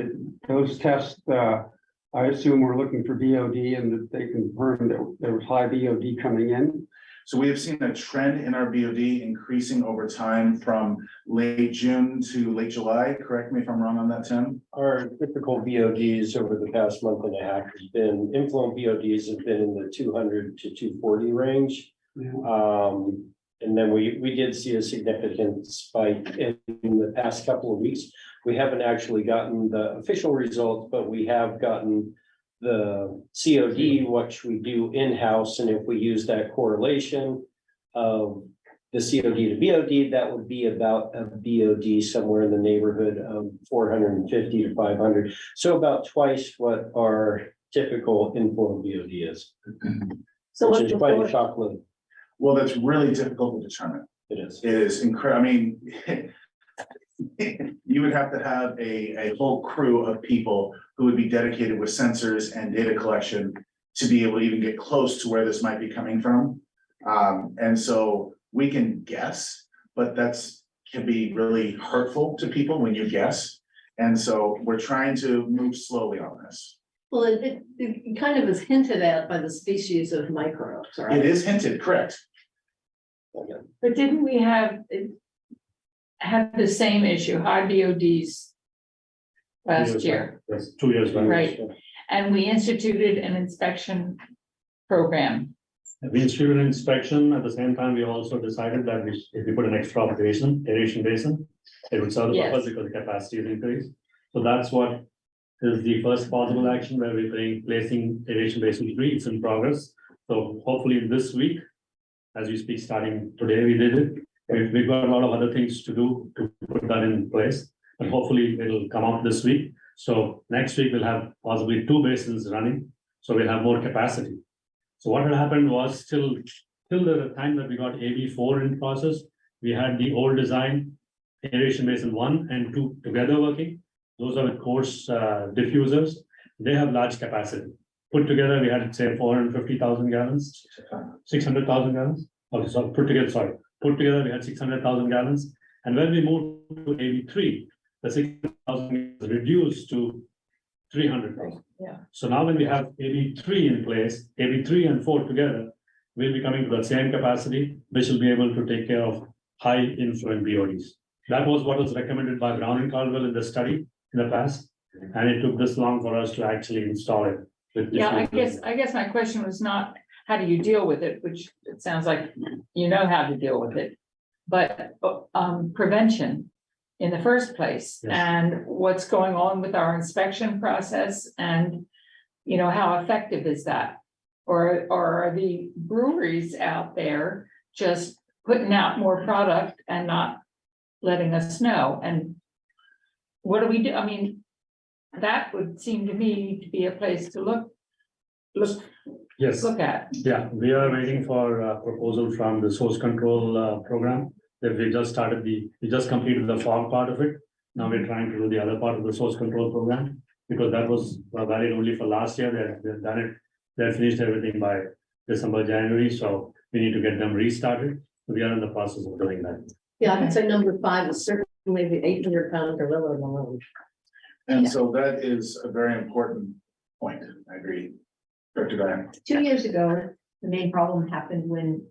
Speaker 9: Those tests, I assume we're looking for BOD and that they confirmed that there was high BOD coming in.
Speaker 13: So we have seen a trend in our BOD increasing over time from late June to late July. Correct me if I'm wrong on that, Tim.
Speaker 8: Our typical BODs over the past month and a half has been, influent BODs have been in the 200 to 240 range.
Speaker 9: Yeah.
Speaker 8: And then we did see a significant spike in the past couple of weeks. We haven't actually gotten the official results, but we have gotten the COD, which we do in-house. And if we use that correlation of the COD to BOD, that would be about a BOD somewhere in the neighborhood of 450 to 500. So about twice what our typical influent BOD is.
Speaker 5: So
Speaker 8: which
Speaker 5: what's
Speaker 8: is quite a chocolate.
Speaker 13: Well, that's really difficult to determine.
Speaker 8: It is.
Speaker 13: It is incredible. I mean, you would have to have a whole crew of people who would be dedicated with sensors and data collection to be able to even get close to where this might be coming from. And so we can guess, but can be really hurtful to people when you guess. And so we're trying to move slowly on this.
Speaker 5: Well, it kind of is hinted at by the species of microbes, right?
Speaker 13: It is hinted, correct?
Speaker 4: But didn't we have the same issue, high BODs last year,
Speaker 2: Yes, 2 years back.
Speaker 4: right? And we instituted an inspection program.
Speaker 2: We instituted an inspection. At the same time, we also decided that if we put an extra aeration basin, it would serve the
Speaker 4: Yes.
Speaker 2: purpose because the capacity is increased. So that's what is the first possible action where we're placing aeration basin 3. It's in progress. So hopefully this week, as we speak, starting today, we did it. We've got a lot of other things to do to put that in place, and hopefully it'll come out this week. So next week we'll have possibly 2 basins running, so we'll have more capacity. So what had happened was till the time that we got AB4 in process, we had the old design, aeration basin 1 and 2 together working. Those are with coarse diffusers. They have large capacity. Put together, we had, say, 450,000 gallons, 600,000 gallons. Oh, sorry, put together, we had 600,000 gallons. And when we moved to AB3, the 600,000 was reduced to 300,000.
Speaker 4: Yeah.
Speaker 2: So now when we have AB3 in place, AB3 and 4 together, we'll be coming to the same capacity, which will be able to take care of high influent BODs. That was what was recommended by Brown and Caldwell in the study in the past. And it took this long for us to actually install it.
Speaker 4: Yeah, I guess my question was not, how do you deal with it, which it sounds like you know how to deal with it. But prevention in the first place,
Speaker 2: Yes.
Speaker 4: and what's going on with our inspection process, and you know, how effective is that? Or are the breweries out there just putting out more product and not letting us know? And what do we do? I mean, that would seem to me to be a place to look
Speaker 2: Yes,
Speaker 4: at.
Speaker 2: yeah, we are waiting for a proposal from the source control program that we just completed the fog part of it. Now we're trying to do the other part of the source control program, because that was valid only for last year. They've done it, they finished everything by December, January, so we need to get them restarted. We are in the process of doing that.
Speaker 5: Yeah, I would say number 5 is certainly the 800-pound gorilla in the room.
Speaker 13: And so that is a very important point. I agree. Dr. Diane.
Speaker 6: 2 years ago, the main problem happened when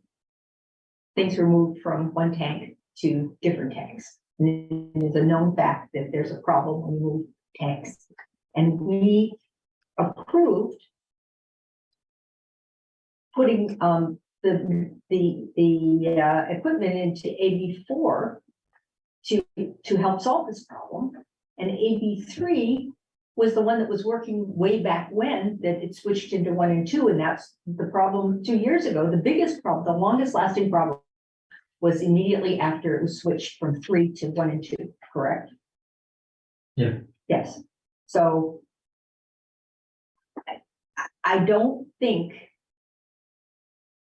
Speaker 6: things were moved from one tank to different tanks. And it's a known fact that there's a problem when you move tanks. And we approved putting the equipment into AB4 to help solve this problem. And AB3 was the one that was working way back when, that it switched into 1 and 2, and that's the problem 2 years ago. The biggest problem, the longest lasting problem, was immediately after it was switched from 3 to 1 and 2, correct?
Speaker 2: Yeah.
Speaker 6: Yes, so I don't think,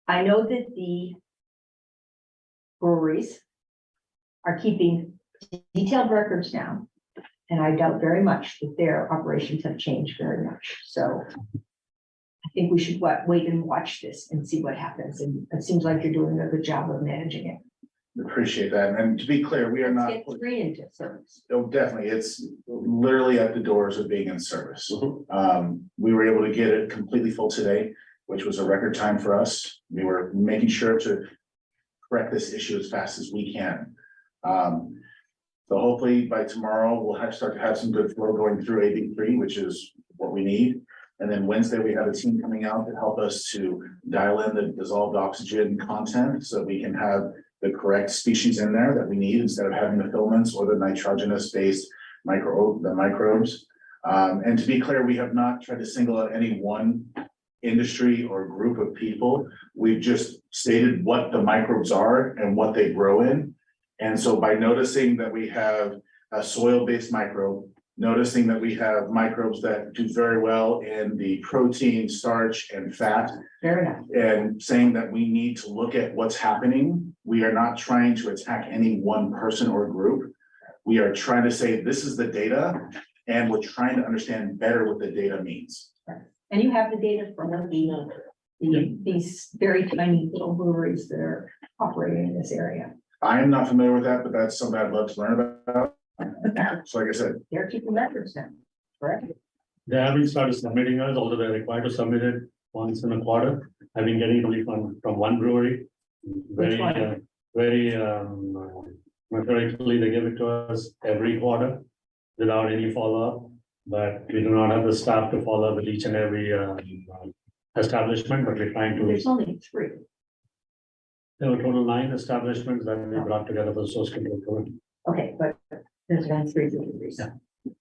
Speaker 6: I know that the breweries are keeping detailed records now. And I doubt very much that their operations have changed very much, so. I think we should wait and watch this and see what happens, and it seems like you're doing a good job of managing it.
Speaker 13: Appreciate that. And to be clear, we are not.
Speaker 6: Let's get 3 into service.
Speaker 13: Oh, definitely. It's literally at the doors of being in service. We were able to get it completely full today, which was a record time for us. We were making sure to correct this issue as fast as we can. So hopefully by tomorrow, we'll start to have some good flow going through AB3, which is what we need. And then Wednesday, we have a team coming out to help us to dial in the dissolved oxygen content so we can have the correct species in there that we need instead of having the filaments or the nitrogenous based microbes. And to be clear, we have not tried to single out any one industry or group of people. We've just stated what the microbes are and what they grow in. And so by noticing that we have a soil-based microbe, noticing that we have microbes that do very well in the protein, starch, and fat,
Speaker 6: Fair enough.
Speaker 13: and saying that we need to look at what's happening. We are not trying to attack any one person or group. We are trying to say, this is the data, and we're trying to understand better what the data means.
Speaker 6: And you have the data from these very tiny little breweries that are operating in this area.
Speaker 13: I am not familiar with that, but that's something I'd love to learn about. So like I said,
Speaker 6: They're keeping records now, correct?
Speaker 2: They haven't started submitting us, although they're required to submit it once in a quarter. I've been getting only from one brewery. Very, methodically, they give it to us every quarter without any follow-up. But we do not have the staff to follow up with each and every establishment, but we're trying to.
Speaker 1: There's only 3.
Speaker 2: There were total 9 establishments that we brought together for the source control program.
Speaker 6: Okay, but there's been 3 deliveries.
Speaker 2: Yeah.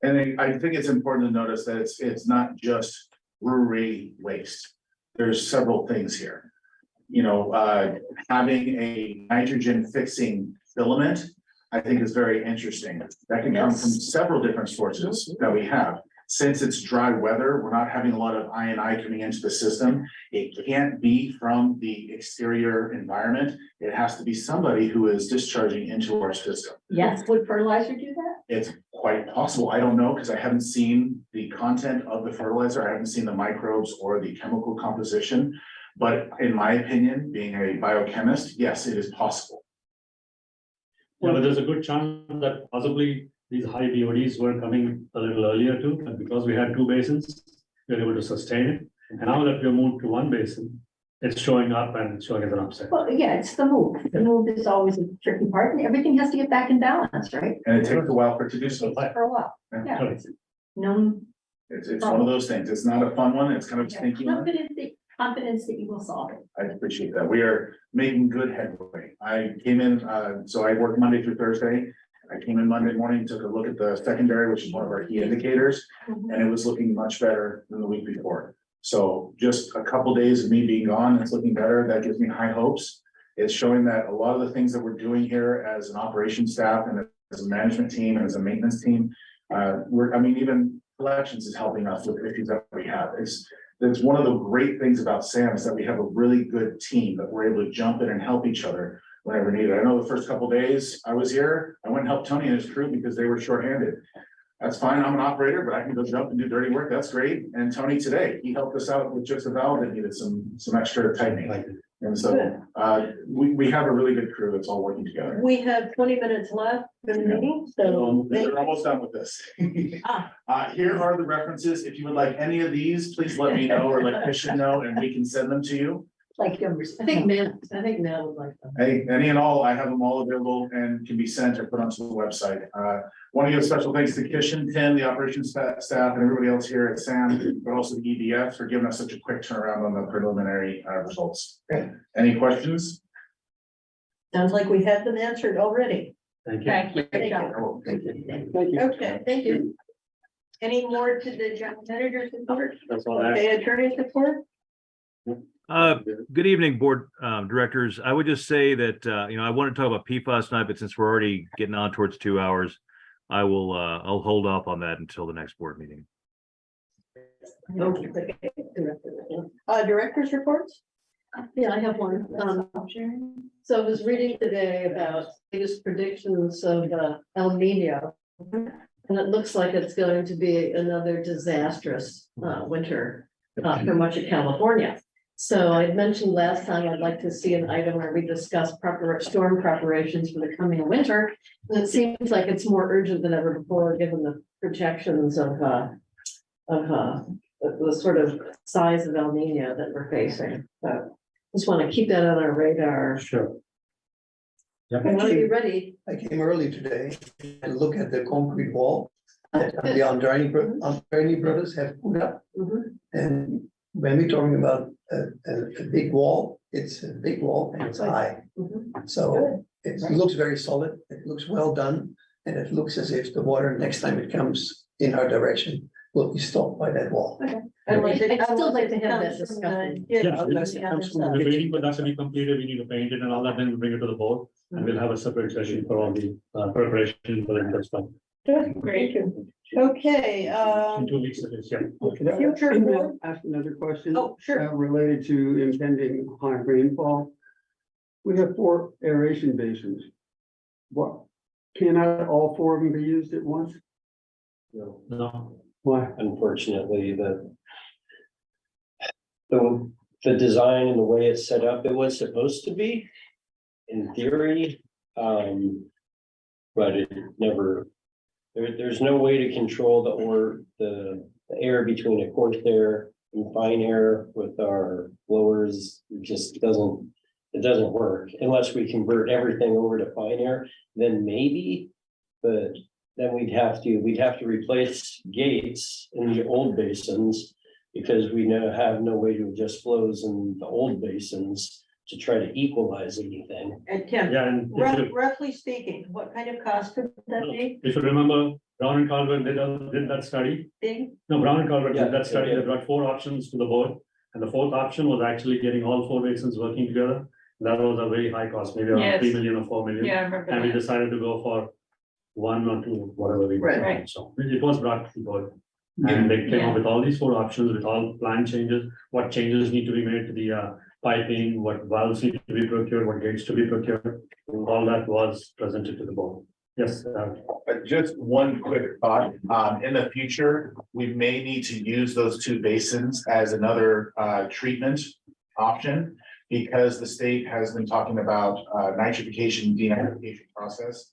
Speaker 13: And I think it's important to notice that it's not just brewery waste. There's several things here. You know, having a nitrogen fixing filament, I think is very interesting. That can come from several different sources that we have. Since it's dry weather, we're not having a lot of I&I coming into the system. It can't be from the exterior environment. It has to be somebody who is discharging into our system.
Speaker 6: Yes, would fertilizer do that?
Speaker 13: It's quite possible. I don't know because I haven't seen the content of the fertilizer. I haven't seen the microbes or the chemical composition. But in my opinion, being a biochemist, yes, it is possible.
Speaker 2: Yeah, but there's a good chance that possibly these high BODs were coming a little earlier too, and because we had 2 basins, we were able to sustain it. And now that we're moved to 1 basin, it's showing up and showing as an upside.
Speaker 6: Well, yeah, it's the move. The move is always a tricky part, and everything has to get back in balance, right?
Speaker 13: And it takes a while for it to do so.
Speaker 6: For a while, yeah.
Speaker 2: Correct.
Speaker 6: No
Speaker 13: It's one of those things. It's not a fun one. It's kind of thinking.
Speaker 6: confidence that you will solve it.
Speaker 13: I appreciate that. We are making good headway. I came in, so I work Monday through Thursday. I came in Monday morning, took a look at the secondary, which is one of our key indicators, and it was looking much better than the week before. So just a couple days of me being gone, it's looking better. That gives me high hopes. It's showing that a lot of the things that we're doing here as an operations staff and as a management team and as a maintenance team, even collections is helping us with issues that we have. It's one of the great things about SAM is that we have a really good team that we're able to jump in and help each other whenever needed. I know the first couple days I was here, I went and helped Tony and his crew because they were shorthanded. That's fine, I'm an operator, but I can go jump and do dirty work, that's great. And Tony today, he helped us out with just a valve that needed some extra tightening. And so we have a really good crew that's all working together.
Speaker 1: We have 20 minutes left in the meeting, so.
Speaker 13: We're almost done with this. Here are the references. If you would like any of these, please let me know or let Christian know and we can send them to you.
Speaker 6: Like numbers.
Speaker 5: I think Matt would like them.
Speaker 13: Any and all, I have them all available and can be sent or put onto the website. Want to give special thanks to Kishan, Tim, the operations staff and everybody else here at SAM, but also the EDF for giving us such a quick turnaround on the preliminary results.
Speaker 1: Great.
Speaker 13: Any questions?
Speaker 1: Sounds like we had them answered already.
Speaker 2: Thank you.
Speaker 4: Thank you.
Speaker 1: Thank you.
Speaker 13: Oh, thank you.
Speaker 9: Thank you.
Speaker 1: Okay, thank you. Any more to the general manager's report?
Speaker 2: That's all I have.
Speaker 1: Okay, attorney's report?
Speaker 11: Good evening, board directors. I would just say that, I want to talk about PFAS tonight, but since we're already getting on towards 2 hours, I'll hold off on that until the next board meeting.
Speaker 1: Okay. Director's reports?
Speaker 5: Yeah, I have one. So I was reading today about latest predictions of El Nino. And it looks like it's going to be another disastrous winter for much of California. So I'd mentioned last time I'd like to see an item where we discuss storm preparations for the coming winter. And it seems like it's more urgent than ever before, given the projections of the sort of size of El Nino that we're facing. So just want to keep that on our radar.
Speaker 2: Sure.
Speaker 5: I want to be ready.
Speaker 10: I came early today and look at the concrete wall that the Andrani brothers have put up. And when we're talking about a big wall, it's a big wall and it's high. So it looks very solid, it looks well done, and it looks as if the water, next time it comes in our direction, will be stopped by that wall.
Speaker 5: I'd still like to have that discussion.
Speaker 2: We're waiting for that to be completed. We need to paint it and all that, then we'll bring it to the board and we'll have a separate session for all the preparation for the next one.
Speaker 1: Great. Okay,
Speaker 2: In 2 weeks, it is, yeah.
Speaker 1: Future
Speaker 9: Can I
Speaker 1: board?
Speaker 9: ask another question?
Speaker 1: Oh, sure.
Speaker 9: Related to impending high rainfall. We have 4 aeration basins. What, cannot all 4 of them be used at once?
Speaker 2: No.
Speaker 9: Why?
Speaker 8: Unfortunately, the design and the way it's set up, it was supposed to be in theory, but it never There's no way to control the air between a coarse air and fine air with our blowers. It just doesn't work unless we convert everything over to fine air, then maybe. But then we'd have to replace gates in the old basins because we have no way to adjust flows in the old basins to try to equalize anything.
Speaker 1: And Tim,
Speaker 2: Yeah, and if you,
Speaker 1: roughly speaking, what kind of cost would that be?
Speaker 2: if you remember, Brown and Calvert did that study.
Speaker 1: Thing?
Speaker 2: No, Brown and Calvert
Speaker 8: Yeah,
Speaker 2: did that study.
Speaker 8: yeah.
Speaker 2: They brought 4 options to the board. And the 4th option was actually getting all 4 basins working together. That was a very high cost, maybe around
Speaker 4: Yes.
Speaker 2: 3 million or 4 million.
Speaker 4: Yeah, I remember
Speaker 2: And we
Speaker 4: that.
Speaker 2: decided to go for 1 or 2, whatever we
Speaker 1: Right.
Speaker 2: got. So it was brought to the board. And they came up with all these 4 options with all plan changes, what changes need to be made to the piping, what valves need to be procured, what gates to be procured. All that was presented to the board. Yes,
Speaker 13: Just one quick thought, in the future, we may need to use those 2 basins as another treatment option. Because the state has been talking about nitrification, denitrification process.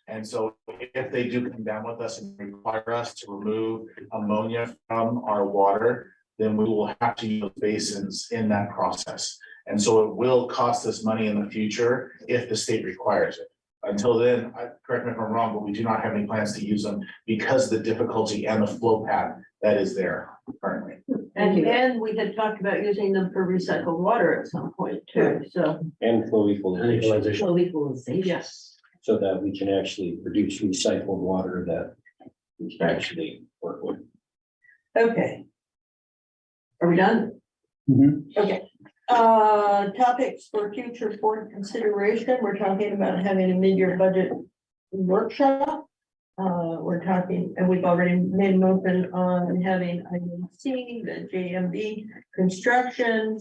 Speaker 13: And so if they do come down with us and require us to remove ammonia from our water, then we will have to use basins in that process. And so it will cost us money in the future if the state requires it. Until then, correct me if I'm wrong, but we do not have any plans to use them because of the difficulty and the flow path that is there currently.
Speaker 1: And we had talked about using them for recycled water at some point too, so.
Speaker 8: And flow equalization,
Speaker 1: Flow equalization. Yes.
Speaker 8: so that we can actually produce recycled water that we can actually work with.
Speaker 1: Okay. Are we done? Okay. Topics for future board consideration. We're talking about having a mid-year budget workshop. We're talking, and we've already made a motion on having INC, the JMB construction.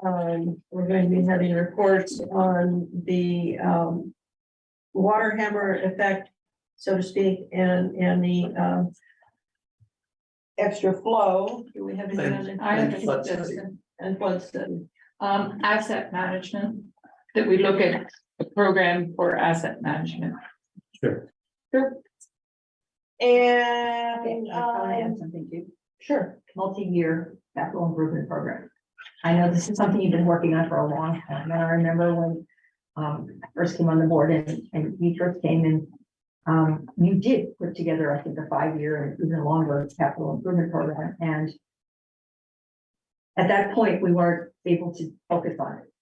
Speaker 1: We're going to be having reports on the water hammer effect, so to speak, and the extra flow. Do we have anything on it?
Speaker 4: I have a
Speaker 10: Flood study.
Speaker 4: suggestion.
Speaker 1: And flood study.
Speaker 4: Asset management, that we look at a program for asset management.
Speaker 2: sure.
Speaker 1: Sure.
Speaker 6: Okay,
Speaker 1: And,
Speaker 6: I probably have something too.
Speaker 1: sure.
Speaker 6: Multi-year capital improvement program. I know this is something you've been working on for a long time, and I remember when I first came on the board and you first came in, you did put together, I think, a 5-year and even longer capital improvement program, and at that point, we weren't able to focus on it.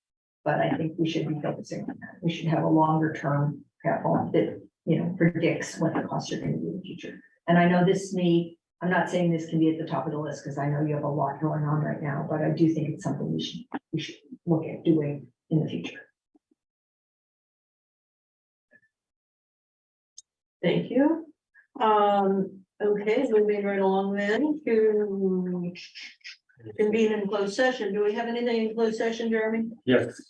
Speaker 6: But I think we should be focusing on that. We should have a longer term capital that, you know, predicts what the costs are going to be in the future. And I know this may, I'm not saying this can be at the top of the list because I know you have a lot going on right now, but I do think it's something we should look at doing in the future.
Speaker 1: Thank you. Okay, moving right along then to convene in closed session. Do we have anything in closed session, Jeremy?
Speaker 2: Yes.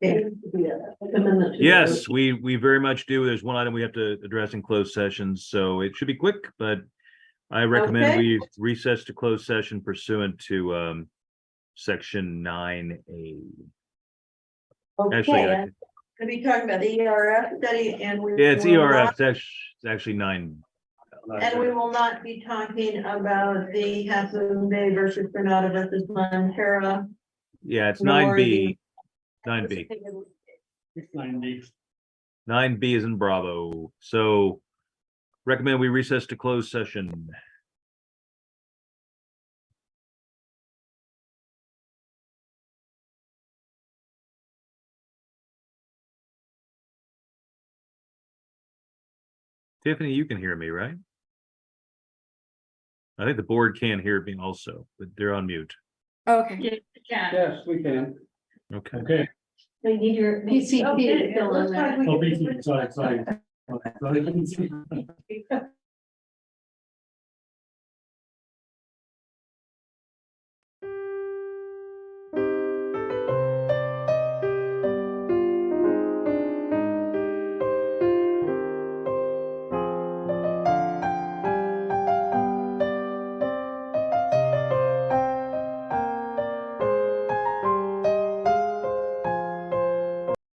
Speaker 1: Okay. Amendment to-
Speaker 11: Yes, we very much do. There's one item we have to address in closed sessions, so it should be quick, but I recommend
Speaker 1: Okay.
Speaker 11: we recess to closed session pursuant to section 9A. Actually,
Speaker 1: Okay, I'm gonna be talking about the ERF study and we.
Speaker 11: Yeah, it's
Speaker 1: will
Speaker 11: ERF,
Speaker 1: not-
Speaker 11: it's actually 9.
Speaker 1: And we will not be talking about the Half Moon Bay versus Granada versus Montera.
Speaker 11: Yeah, it's
Speaker 1: nor
Speaker 11: 9B.
Speaker 1: the-
Speaker 11: 9B.
Speaker 2: It's 90.
Speaker 11: 9B is in Bravo. So recommend we recess to closed session. Tiffany, you can hear me, right? I think the board can hear me also, but they're on mute.
Speaker 4: Yeah.
Speaker 9: Yes, we can.
Speaker 11: Okay.
Speaker 2: Okay.
Speaker 6: We need your
Speaker 1: PCP.
Speaker 6: to fill in that.
Speaker 2: Oh, sorry.